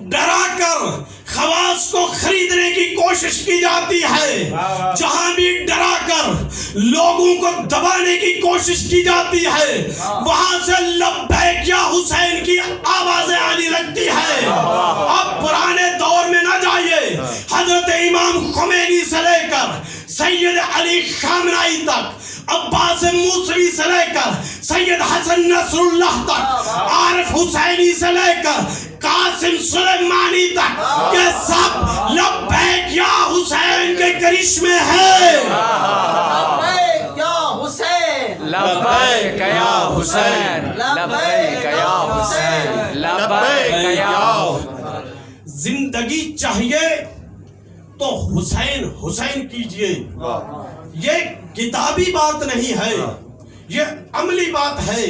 ڈرا کر خواص کو خریدنے کی کوشش کی جاتی ہے, جہاں بھی ڈرا کر لوگوں کو دبانے کی کوشش کی جاتی ہے, وہاں سے لبیک یا حسین کی آوازیں آنی لگتی ہے. اب پرانے دور میں نہ جائیے, حضرت امام خمینی سے لے کر سید علی خامنائی تک, عباس موسوی سے لے کر سید حسن نصر اللہ تک, عارف حسینی سے لے کر قاسم سلیمانی تک, یہ سب لبیک یا حسین کے کرشمے ہیں. لبیک یا حسین لبیک یا حسین لبیک یا حسین لبیک یا. زندگی چاہیے تو حسین حسین کیجئے. یہ کتابی بات نہیں ہے, یہ عملی بات ہے.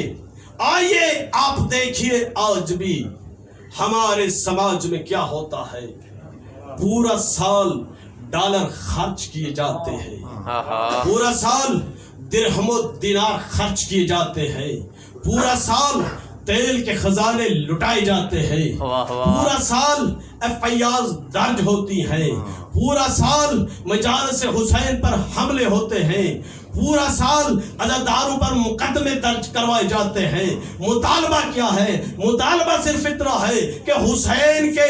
آئیے آپ دیکھیے آج بھی ہمارے سماج میں کیا ہوتا ہے. پورا سال ڈالر خرچ کیے جاتے ہیں, پورا سال درہم و دینار خرچ کیے جاتے ہیں, پورا سال تیل کے خزانے لٹائے جاتے ہیں, پورا سال ایف آئی آر درج ہوتی ہیں, پورا سال مجالس حسین پر حملے ہوتے ہیں, پورا سال عزاداروں پر مقدمے درج کروائے جاتے ہیں. مطالبہ کیا ہے؟ مطالبہ صرف اتنا ہے کہ حسین کے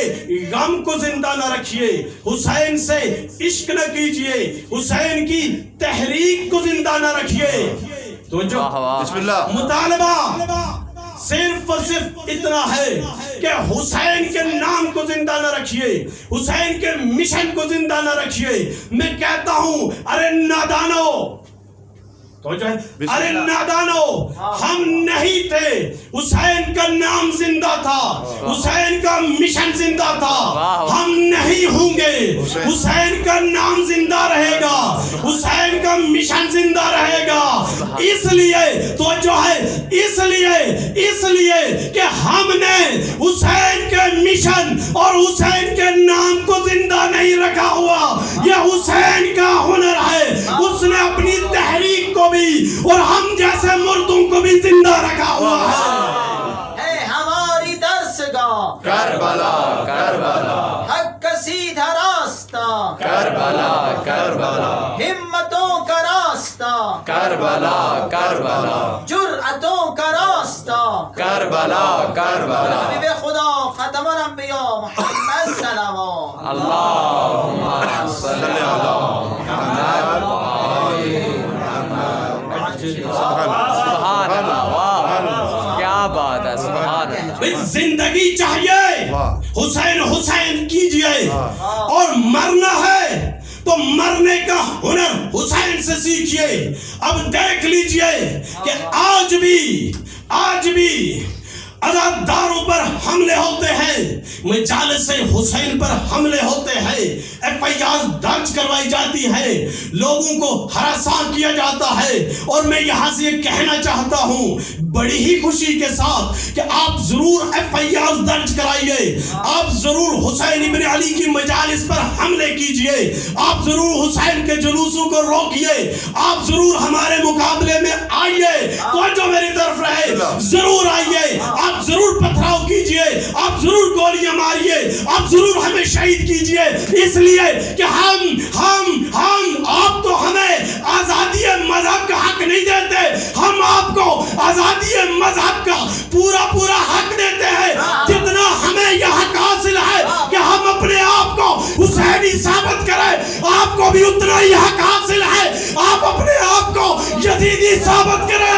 غم کو زندہ نہ رکھیے, حسین سے عشق نہ کیجئے, حسین کی تحریک کو زندہ نہ رکھیے. تو جو بسم اللہ مطالبہ صرف اور صرف اتنا ہے کہ حسین کے نام کو زندہ نہ رکھیے, حسین کے مشن کو زندہ نہ رکھیے. میں کہتا ہوں ارے نادانو, تو جو ہے ارے نادانو, ہم نہیں تھے, حسین کا نام زندہ تھا, حسین کا مشن زندہ تھا, ہم نہیں ہوں گے, حسین کا نام زندہ رہے گا, حسین کا مشن زندہ رہے گا. اس لیے تو جو ہے اس لیے کہ ہم نے حسین کے مشن اور حسین کے نام کو زندہ نہیں رکھا ہوا. یہ حسین کا ہنر ہے, اس نے اپنی تحریک کو بھی اور ہم جیسے مردوں کو بھی زندہ رکھا ہوا ہے. ہے ہماری درسگاہ کربلا کربلا حق کا سیدھا راستہ, کربلا کربلا ہمتوں کا راستہ, کربلا کربلا جرأتوں کا راستہ, کربلا کربلا. حبیب خدا ختم الانبیاء محمد سلام. اللہم صلی علی محمد سبحان اللہ. واہ کیا بات ہے, سبحان اللہ. زندگی چاہیے حسین حسین کیجئے, اور مرنا ہے تو مرنے کا ہنر حسین سے سیکھیے. اب دیکھ لیجئے کہ آج بھی عزاداروں پر حملے ہوتے ہیں, مجالس حسین پر حملے ہوتے ہیں, ایف آئی آر درج کروائی جاتی ہے, لوگوں کو ہراساں کیا جاتا ہے. اور میں یہاں سے یہ کہنا چاہتا ہوں بڑی ہی خوشی کے ساتھ کہ آپ ضرور ایف آئی آر درج کرائیے, آپ ضرور حسین ابن علی کی مجالس پر حملے کیجئے, آپ ضرور حسین کے جلوسوں کو روکیے, آپ ضرور ہمارے مقابلے میں آئیے, تو جو میری طرف رہے ضرور آئیے, آپ ضرور پتھراؤ کیجئے, آپ ضرور گولیاں ماریے, آپ ضرور ہمیں شہید کیجئے. اس لیے کہ ہم آپ تو ہمیں آزادی مذہب کا حق نہیں دیتے, ہم آپ کو آزادی مذہب کا پورا حق دیتے ہیں. جتنا ہمیں یہ حق حاصل ہے کہ ہم اپنے آپ کو حسینی ثابت کریں, آپ کو بھی اتنا ہی حق حاصل ہے آپ اپنے آپ کو یزیدی ثابت کریں.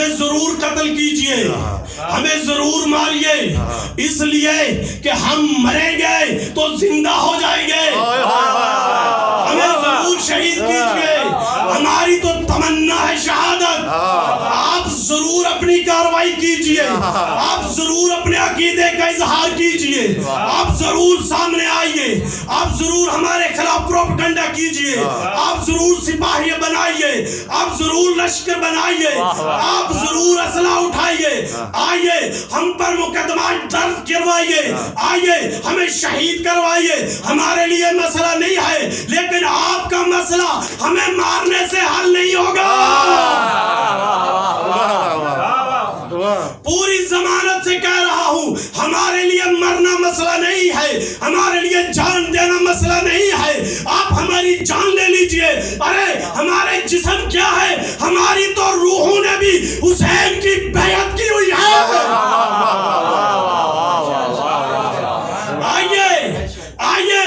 ہمیں ضرور قتل کیجئے، ہمیں ضرور ماریے، اس لیے کہ ہم مریں گے تو زندہ ہو جائیں گے، ہمیں ضرور شہید کیجئے، ہماری تو تمنا ہے شہادت، آپ ضرور اپنی کاروائی کیجئے، آپ ضرور اپنے عقیدے کا اظہار کیجئے، آپ ضرور سامنے آئیے، آپ ضرور ہمارے خلاف پروپیگنڈا کیجئے، آپ ضرور سپاہی بنائیے، آپ ضرور لشکر بنائیے، آپ ضرور اسلحہ اٹھائیے، آئیے ہم پر مقدمات درج کروائیے، آئیے ہمیں شہید کروائیے، ہمارے لیے مسئلہ نہیں ہے، لیکن آپ کا مسئلہ ہمیں مارنے سے حل نہیں ہوگا۔ پوری ضمانت سے کہہ رہا ہوں، ہمارے لیے مرنا مسئلہ نہیں ہے، ہمارے لیے جان دینا مسئلہ نہیں ہے، آپ ہماری جان لے لیجئے، ارے ہمارے جسم کیا ہے، ہماری تو روحوں نے بھی حسین کی بیعت کی ہوئی ہے۔ آئیے آئیے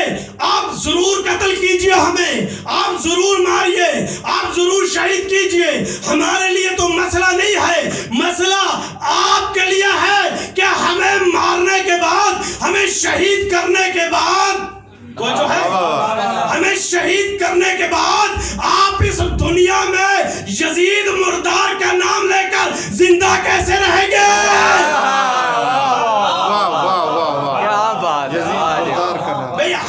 آپ ضرور قتل کیجئے ہمیں، آپ ضرور ماریے، آپ ضرور شہید کیجئے، ہمارے لیے تو مسئلہ نہیں ہے، مسئلہ آپ کے لیے ہے کہ ہمیں مارنے کے بعد، ہمیں شہید کرنے کے بعد، وہ جو ہے ہمیں شہید کرنے کے بعد آپ اس دنیا میں یزید مردار کا نام لے کر زندہ کیسے رہیں گے؟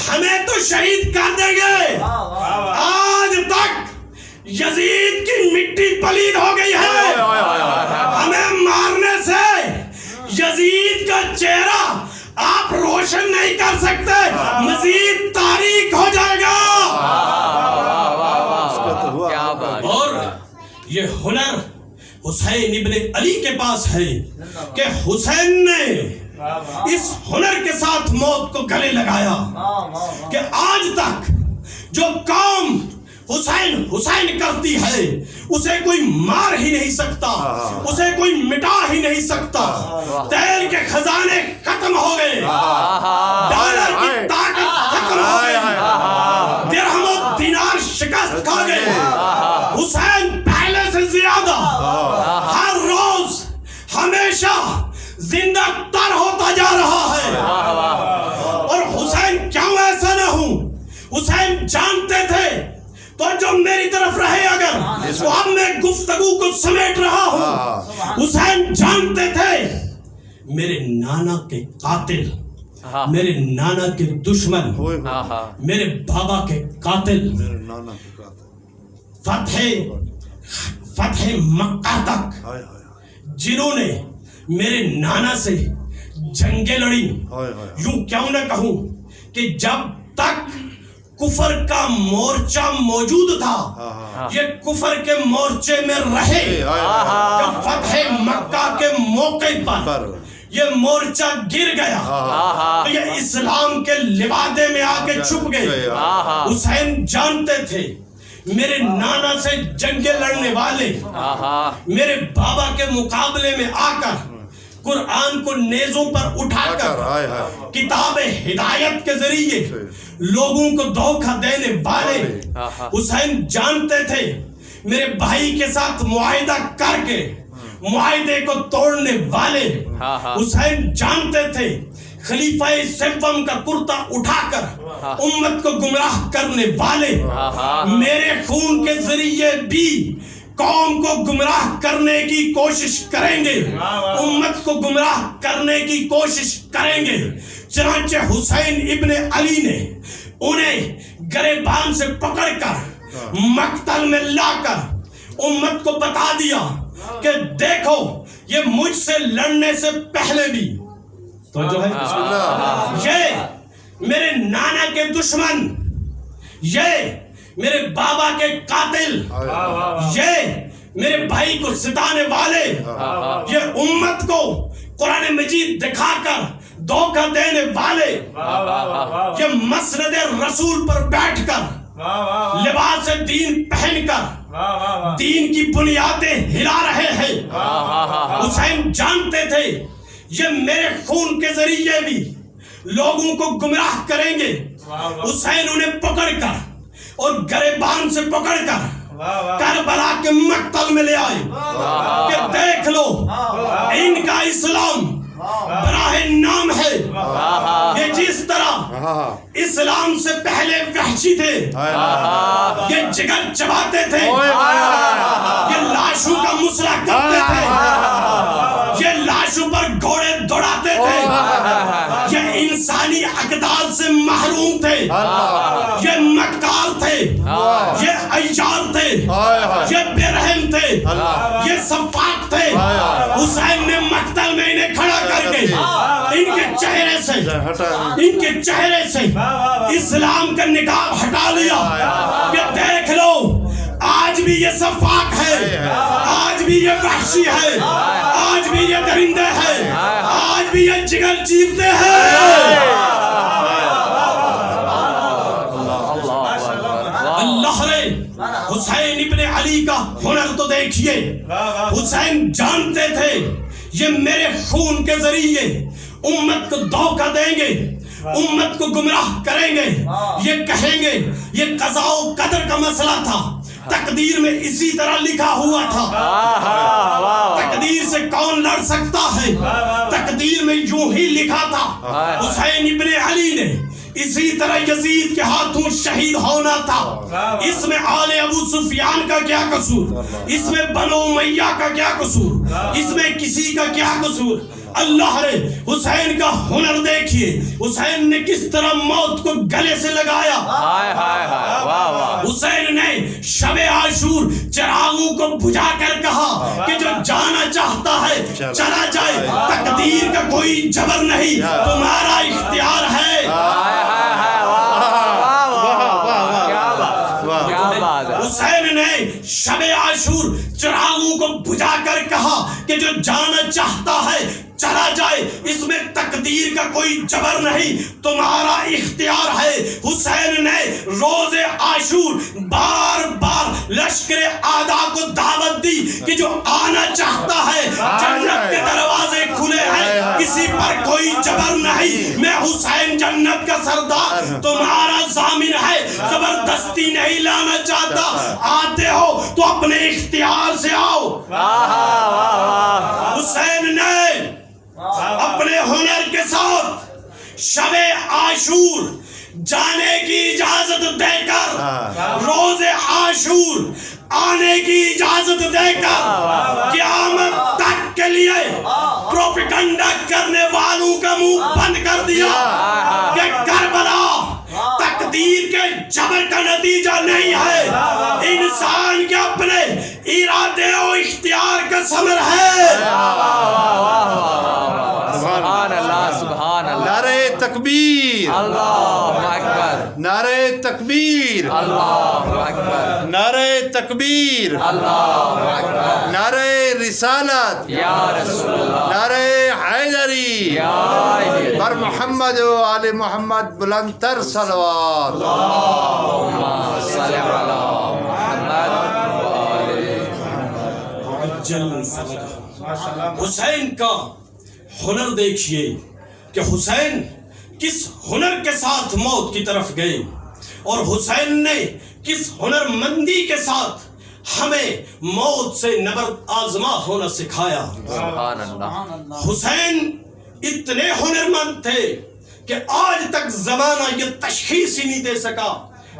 ہمیں تو شہید کر دیں گے۔ آج تک یزید کی مٹی پلید ہو گئی ہے، ہمیں مارنے سے یزید کا چہرہ آپ روشن نہیں کر سکتے، مزید تاریک ہو جائے گا۔ اور یہ ہنر حسین ابن علی کے پاس ہے کہ حسین نے اس ہنر کے ساتھ موت کو گلے لگایا کہ آج تک جو قوم حسین حسین کرتی ہے اسے کوئی مار ہی نہیں سکتا، اسے کوئی مٹا ہی نہیں سکتا۔ تیل کے خزانے ختم ہو گئے، ڈالر کی طاقت ختم ہو گئی، درہم و دینار شکست کھا گئے۔ حسین پہلے سے زیادہ ہر روز ہمیشہ زندہ تر ہوتا جا رہا ہے، اور حسین کیوں ایسا نہ ہوں؟ حسین جانتے تھے، تو جو میری طرف رہے اگر تو اب میں گفتگو کو سمیٹ رہا ہوں، حسین جانتے تھے میرے نانا کے قاتل، میرے نانا کے دشمن، میرے بابا کے قاتل فتح مکہ تک جنہوں نے میرے نانا سے جنگیں لڑی، یوں کیوں نہ کہوں کہ جب تک کفر کا مورچہ موجود تھا یہ کفر کے مورچے میں رہے، جب فتح مکہ کے موقع پر یہ مورچہ گر گیا تو یہ اسلام کے لبادے میں آ کے چھپ گئے۔ حسین جانتے تھے میرے نانا سے جنگیں لڑنے والے میرے بابا کے مقابلے میں آ کر قرآن کو نیزوں پر اٹھا کر کتاب ہدایت کے ذریعے لوگوں کو دھوکہ دینے والے، حسین جانتے تھے میرے بھائی کے ساتھ معاہدہ کر کے معاہدے کو توڑنے والے، حسین جانتے تھے خلیفہ سوم کا کرتا اٹھا کر امت کو گمراہ کرنے والے میرے خون کے ذریعے بھی قوم کو گمراہ کرنے کی کوشش کریں گے، امت کو گمراہ کرنے کی کوشش کریں گے۔ چنانچہ حسین ابن علی نے انہیں گریبان سے پکڑ کر مقتل میں لا کر امت کو بتا دیا کہ دیکھو یہ مجھ سے لڑنے سے پہلے بھی تو جو ہے یہ میرے نانا کے دشمن، یہ میرے بابا کے قاتل، یہ میرے بھائی کو ستانے والے، یہ امت کو قرآن مجید دکھا کر دھوکہ دینے والے، یہ مسند رسول پر بیٹھ کر لباس دین پہن کر دین کی بنیادیں ہلا رہے ہیں۔ حسین جانتے تھے یہ میرے خون کے ذریعے بھی لوگوں کو گمراہ کریں گے۔ حسین انہیں پکڑ کر اور گریبان سے پکڑ کر کربلا کے مقتل میں لے آئے کہ دیکھ لو ان کا اسلام براہ نام ہے. یہ جس طرح اسلام سے پہلے وحشی تھے, یہ جگر چباتے تھے, یہ لاشوں کا مسئلہ کرتے تھے, یہ لاشوں پر گھوڑے دوڑاتے تھے, یہ انسانی اقدار سے محروم تھے, یہ مکار تھے, یہ عیار تھے, یہ بے رحم تھے, یہ سفاک تھے. حسین نے مقتل میں انہیں کھڑا کر کے ان کے چہرے سے اسلام کا نقاب ہٹا لیا کہ دیکھ لو آج بھی یہ سفاک ہے, آج بھی یہ وحشی ہے, آج بھی یہ درندے ہیں, آج بھی یہ جگر چیرتے ہیں. اللہ رے حسین ابن علی کا ہنر تو دیکھیے. حسین جانتے تھے یہ میرے خون کے ذریعے امت کو دھوکہ دیں گے, امت کو گمراہ کریں گے, یہ کہیں گے یہ قضاء و قدر کا مسئلہ تھا, تقدیر میں اسی طرح لکھا ہوا تھا, تقدیر سے کون لڑ سکتا ہے, تقدیر میں یوں ہی لکھا تھا. حسین ابن علی نے اسی طرح یزید کے ہاتھوں شہید ہونا تھا. اس میں آل ابو سفیان کا کیا قصور, اس میں بنو امیہ کا کیا قصور, اس میں کسی کا کیا قصور. اللہ رے حسین کا ہنر دیکھیے, حسین نے کس طرح موت کو گلے سے لگایا. حسین نے شب عاشور چراغوں کو بجھا کر کہا کہ جو جانا چاہتا ہے چلا جائے, تقدیر کا کوئی جبر نہیں, تمہارا اختیار ہے. حسین نے شب عاشور چراغوں کو بجھا کر کہا کہ جو جانا چاہتا ہے چلا جائے, اس میں تقدیر کا کوئی جبر نہیں, تمہارا اختیار ہے. حسین نے روز عاشور بار بار لشکر اعداء کو دعوت دی کہ جو آنا چاہتا ہے جنت کے دروازے کھلے ہیں, کسی پر کوئی جبر نہیں. میں حسین جنت کا سردار تمہارا ضامن ہے, زبردستی نہیں لانا چاہتا, آتے ہو تو اپنے اختیار سے آؤ. حسین نے اپنے ہنر کے ساتھ شب عاشور جانے کی اجازت دے کر, روز عاشور آنے کی اجازت دے کر قیامت تک کے لیے پروپیگنڈا کرنے والوں کا منہ بند کر دیا کہ کربلا تقدیر کے جبر کا نتیجہ نہیں ہے, انسان کے اپنے ارادے و اختیار کا ثمر ہے. سبحان اللہ, سبحان اللہ. نعرہ تکبیر, اللہ اکبر, نعرہ تکبیر, اللہ اکبر, نعرہ تکبیر, اللہ اکبر, نعرہ رسالت, یا رسول اللہ, نعرہ حیدری, یا علی, بر محمد و آل محمد بلند تر صلوات. اللہم صلی علی محمد و آل. حسین کا ہنر دیکھیے کہ حسین کس ہنر کے ساتھ موت کی طرف گئے, اور حسین نے کس ہنر مندی کے ساتھ ہمیں موت سے نبرد آزما ہونا سکھایا. سبحان اللہ. حسین اتنے ہنرمند تھے کہ آج تک زمانہ یہ تشخیص ہی نہیں دے سکا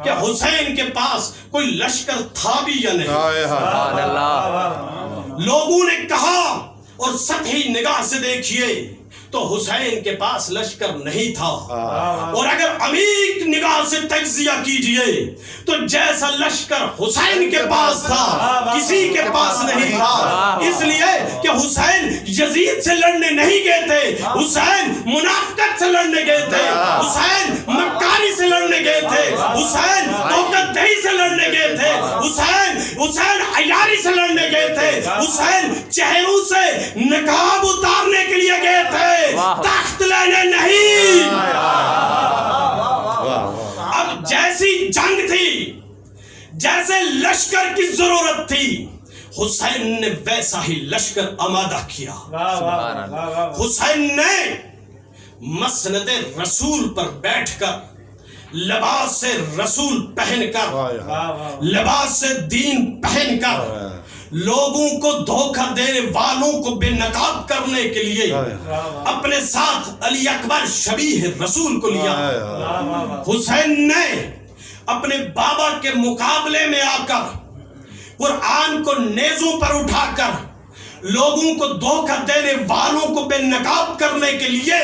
کہ حسین کے پاس کوئی لشکر تھا بھی یا نہیں. سبحان اللہ. لوگوں نے کہا, اور سطحی نگاہ سے دیکھیے تو حسین کے پاس لشکر نہیں تھا, اور اگر عمیق نگاہ سے تجزیہ کیجئے تو جیسا لشکر حسین کے پاس تھا کسی کے پاس نہیں تھا. اس لیے کہ حسین یزید سے لڑنے نہیں گئے تھے, حسین منافقت سے لڑنے گئے تھے, حسین مکاری سے لڑنے گئے تھے, حسین دھوکہ دہی سے لڑنے گئے تھے, حسین عیاری سے لڑنے گئے تھے, حسین چہروں سے نقاب اتارنے کے لیے گئے تھے, تخت لینے نہیں. اب جیسی جنگ تھی, جیسے لشکر کی ضرورت تھی, حسین نے ویسا ہی لشکر آمادہ کیا. حسین نے مسند رسول پر بیٹھ کر لباس رسول پہن کر، لباس دین پہن کر لوگوں کو دھوکہ دینے والوں کو بے نقاب کرنے کے لیے اپنے ساتھ علی اکبر شبیہ رسول کو لیا۔ حسین نے اپنے بابا کے مقابلے میں آ کر قرآن کو نیزوں پر اٹھا کر لوگوں کو دھوکہ دینے والوں کو بے نقاب کرنے کے لیے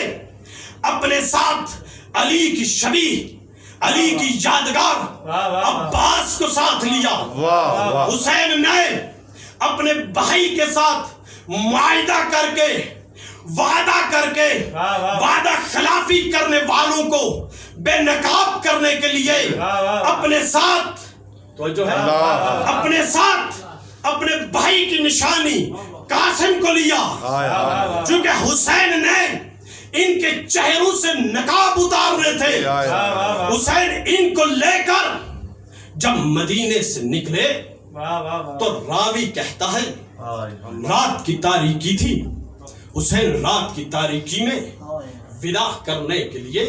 اپنے ساتھ علی کی شبیہ، علی کی یادگار عباس کو ساتھ لیا۔ حسین نے اپنے بھائی کے ساتھ معاہدہ کر کے، وعدہ کر کے، وعدہ خلافی کرنے والوں کو بے نقاب کرنے کے لیے اپنے ساتھ تو جو ہے اپنے ساتھ اپنے بھائی کی نشانی قاسم کو لیا، چونکہ حسین نے ان کے چہروں سے نقاب اتارنے تھے۔ حسین ان کو لے کر جب مدینے سے نکلے تو راوی کہتا ہے رات کی تاریکی تھی، حسین رات کی تاریکی میں ودا کرنے کے لیے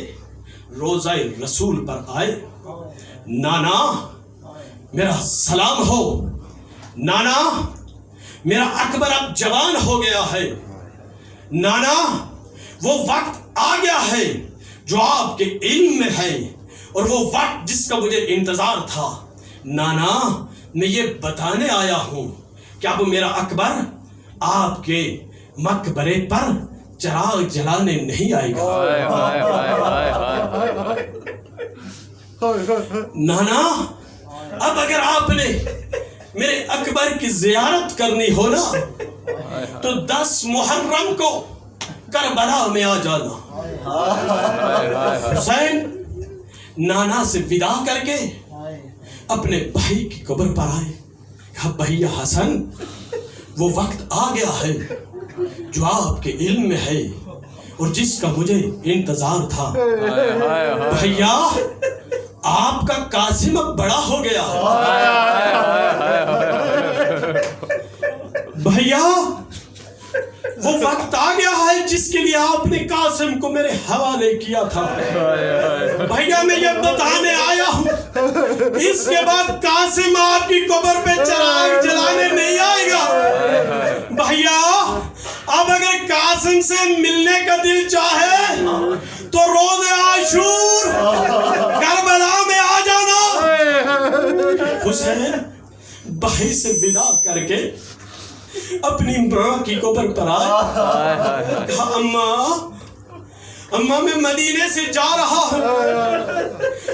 روضہ رسول پر آئے۔ نانا میرا سلام ہو، نانا میرا اکبر اب جوان ہو گیا ہے، نانا وہ وقت آ گیا ہے جو آپ کے علم میں ہے اور وہ وقت جس کا مجھے انتظار تھا۔ نانا میں یہ بتانے آیا ہوں کہ اب میرا اکبر آپ کے مقبرے پر چراغ جلانے نہیں آئے گا۔ نانا اب اگر آپ نے میرے اکبر کی زیارت کرنی ہو نا تو 10 محرم کو کربلا میں آ جانا۔ حسین نانا سے ودا کر کے اپنے بھائی کی قبر پر آئے، کہا بھیا حسن وہ وقت آ گیا ہے جو آپ کے علم میں ہے اور جس کا مجھے انتظار تھا۔ بھیا آپ کا قاسم اب بڑا ہو گیا بھیا، وہ وقت آ گیا ہے جس کے لیے آپ نے قاسم کو میرے حوالے کیا تھا۔ بھیا میں یہ بتانے آیا ہوں اس کے بعد قاسم آپ کی قبر پہ چراغ جلانے نہیں آئے گا۔ بھیا اب اگر قاسم سے ملنے کا دل چاہے تو روز عاشور کربلا میں آ جانا۔ حسین بھائی سے ودا کر کے اپنی ماں کی قبر پر آئے، کہا اماں میں مدینے سے جا رہا ہوں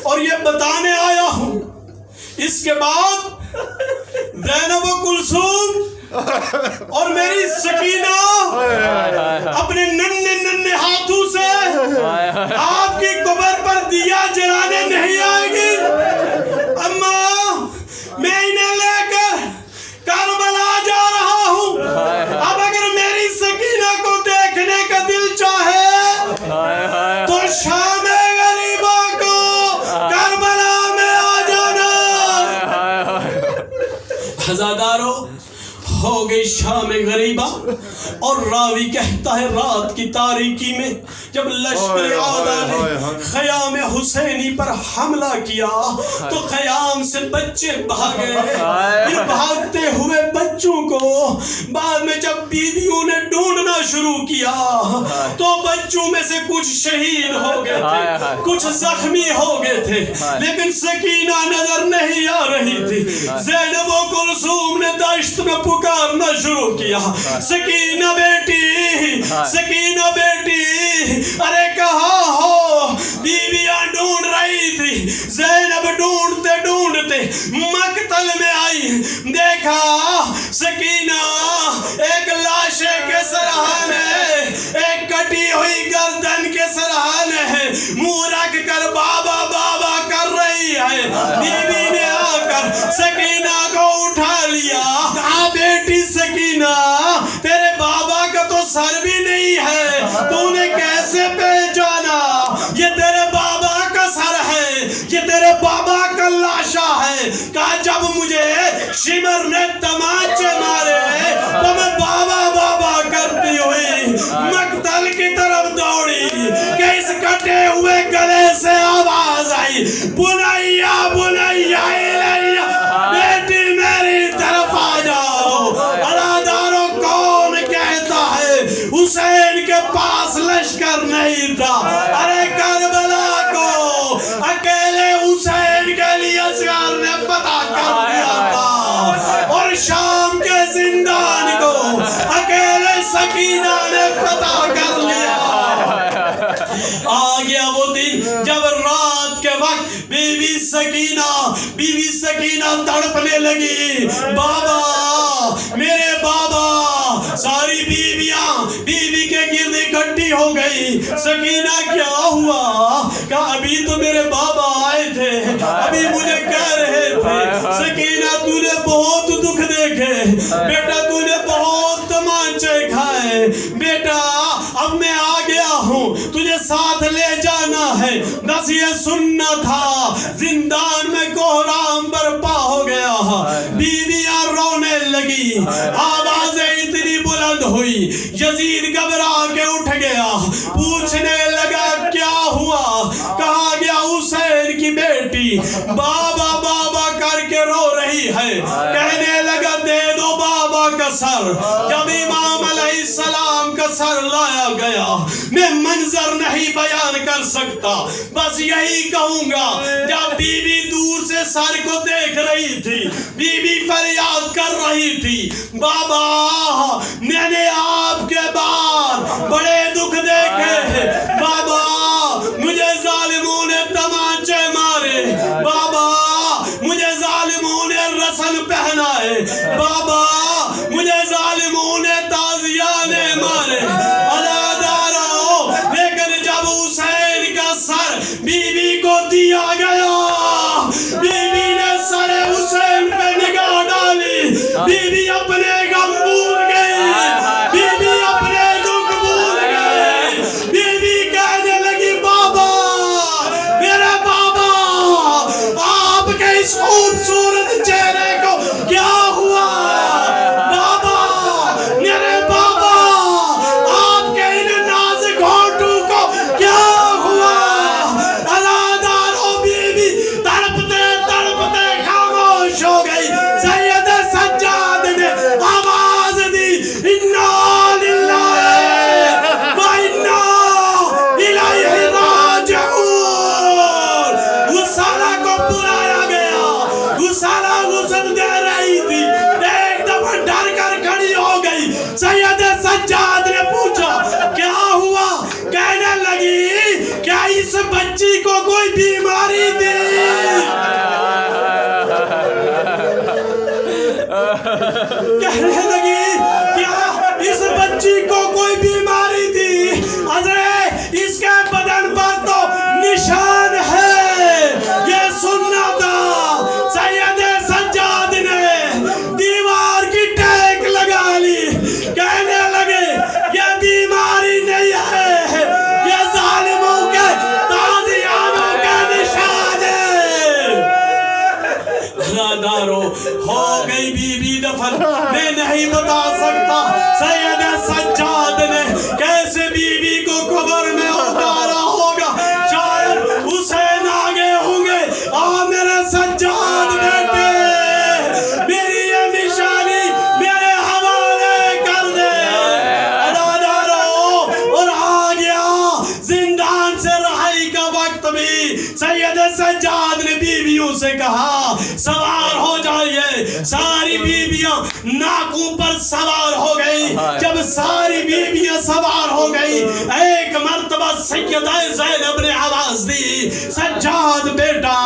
اور یہ بتانے آیا ہوں اس کے بعد زینب و کلثوم اور میری سکینہ اپنے ننھے ہاتھوں سے آپ کی قبر پر دیا جلانے نہیں آئے گی۔ اماں میں انہیں لے کر کربلا جا رہا ہوں، اب اگر میری سکینہ کو دیکھنے کا دل چاہے تو شام غریبہ کو کربلا میں آ جانا۔ ہزادارو ہو گئی شام غریبہ اور راوی کہتا ہے رات کی تاریکی میں جب لشکر آدھا نے خیام حسینی پر حملہ کیا تو خیام سے بچے بھاگے، پھر بھاگتے ہوئے بچوں کو بعد میں جب بیویوں نے ڈھونڈنا شروع کیا تو بچوں میں سے کچھ شہید ہو گئے تھے، کچھ زخمی ہو گئے تھے، لیکن سکینہ نظر نہیں آ رہی تھی۔ زینب و کلثوم نے دشت میں پکارنا شروع کیا، سکینہ بیٹی، سکینہ بیٹی، ارے کہاں ہو؟ بیویاں ڈھونڈ رہی تھی۔ زینب ڈھونڈتے ڈھونڈتے مقتل میں آئی، دیکھا سکینہ ایک لاشے کے سرحانے، ایک کٹی ہوئی گردن کے سرحانے ہے، منہ رکھ کر بابا بابا کر رہی ہے۔ بیوی نے آ کر سکینہ کو اٹھا لیا، کہا بیٹی سکینہ تیرے بابا کا تو سر بھی نہیں ہے، تو نے کیسے پہچانا؟ یہ تیرے بابا کا سر ہے، یہ تیرے بابا کا لاشا ہے۔ کہا جب مجھے شمر نے تمانچے مارے تو میں بابا بابا کرتی ہوئی مقتل کی طرف دوڑی کہ اس کٹے ہوئے گلے سے آواز آئی، گئی بنیا بنیا الیہ بیٹی میری طرف آ جاؤ ادادارو کون کہتا ہے حسین کے پاس لشکر نہیں تھا ارے کربلا کو اکیلے حسین کے لیے اصغر نے فتح کر دیا تھا اور شام کے زندان کو اکیلے سکینہ نے فتح کر لیا آ گیا وہ دن جب رات کے وقت بی بی سکینہ تڑپنے لگی بابا میرے بابا ساری بیویاں بی بی کے گرد اکٹھی ہو گئی سکینہ کیا ہوا کہا ابھی تو میرے بابا آئے تھے ابھی مجھے کہہ رہے تھے سکینہ تو نے بہت دکھ دیکھے بیٹا تو نے بہت تمانچے کھائے بیٹا اب میں آ گیا ہوں تجھے ساتھ لے جانا ہے بس یہ سننا تھا زندان میں کوہرام برپا ہو گیا بیویاں رونے لگی آوازیں اتنی بلند ہوئی یزید گھبرا کے اٹھ گیا پوچھنے لگا کیا ہوا کہا گیا حسین کی بیٹی بابا بابا کر کے رو رہی ہے کہنے لگا دے دو بابا کا سر جب امام علیہ السلام کا سر لایا گیا میں منظر نہیں بیان کر سکتا بس یہی کہوں گا جب بی بی دور سے سر کو دیکھ رہی تھی بی بی فریاد کر رہی تھی بابا میں نے آپ کے بعد بڑے دکھ دیکھے بابا مجھے ظالموں نے تمانچے مارے بابا مجھے ظالموں نے رسن پہنائے بابا مجھے ظالموں نے تازیانے مارے لیکن جب حسین کا سر بی بی کو دیا گیا بی بی نے سر حسین پہ نگاہ ڈالی بی بی اپنے غم بھول گئی بی بی اپنے دکھ بھول گئی بی بی کہنے لگی بابا میرے بابا آپ کے اس خوبصورت چہرے کو کیا ہوا بابا میرے بابا آپ کے ان نازک ہونٹوں کو کیا ہوا ادادارو بی بی تڑپتے تڑپتے خاموش ہو گئی سید سجاد نے آواز دی انا للہ و انا الیہ راجعون حسینہ کو بلایا گیا حسینہ غسل دے رہی تھی ایک دفعہ ڈر کر کھڑی ہو گئی سید سجاد نے پوچھا کیا ہوا کہنے لگی کیا اس بچی کو کوئی بیماری تھی کہنے لگی کیا اس بچی کو کوئی بیماری تھی حضرت اس کے بدن پر تو نشان ہے یہ سننا تھا سید سجاد نے دیوار کی ٹیک لگا لی کہنے لگے یہ بیماری نہیں ہے یہ ظالموں کے تازیانوں کا نشان ہے ادادارو ہو گئی بی بی دفن میں نہیں بتا سکتا سید سجاد نے کیسے بی بی کو قبر میں اتارا ہوگا شاید حسین آگے ہوں گے میرے سجاد بیٹے میری یہ نشانی میرے حوالے کر دے ادادارو اور آ گیا زندان سے رہائی کا وقت بھی سید سجاد نے بیویوں سے کہا سوار ہو جائیے ساری بیویاں ناکوں پر سوار ہو گئی جب ساری بیویاں سوار ہو گئی ایک مرتبہ سیدہ زینب نے آواز دی سجاد بیٹا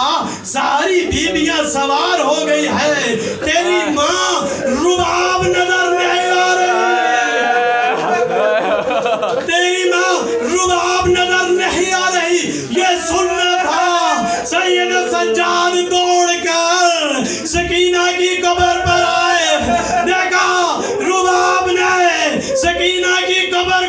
ساری بیویاں سوار ہو گئی ہے تیری ماں رباب نظر نہیں آ رہی تیری ماں رباب نظر نہیں آ رہی یہ سننا تھا سید سجاد دوڑ کر سکینہ کی قبر پر آئے دیکھا رباب نے سکینہ کی قبر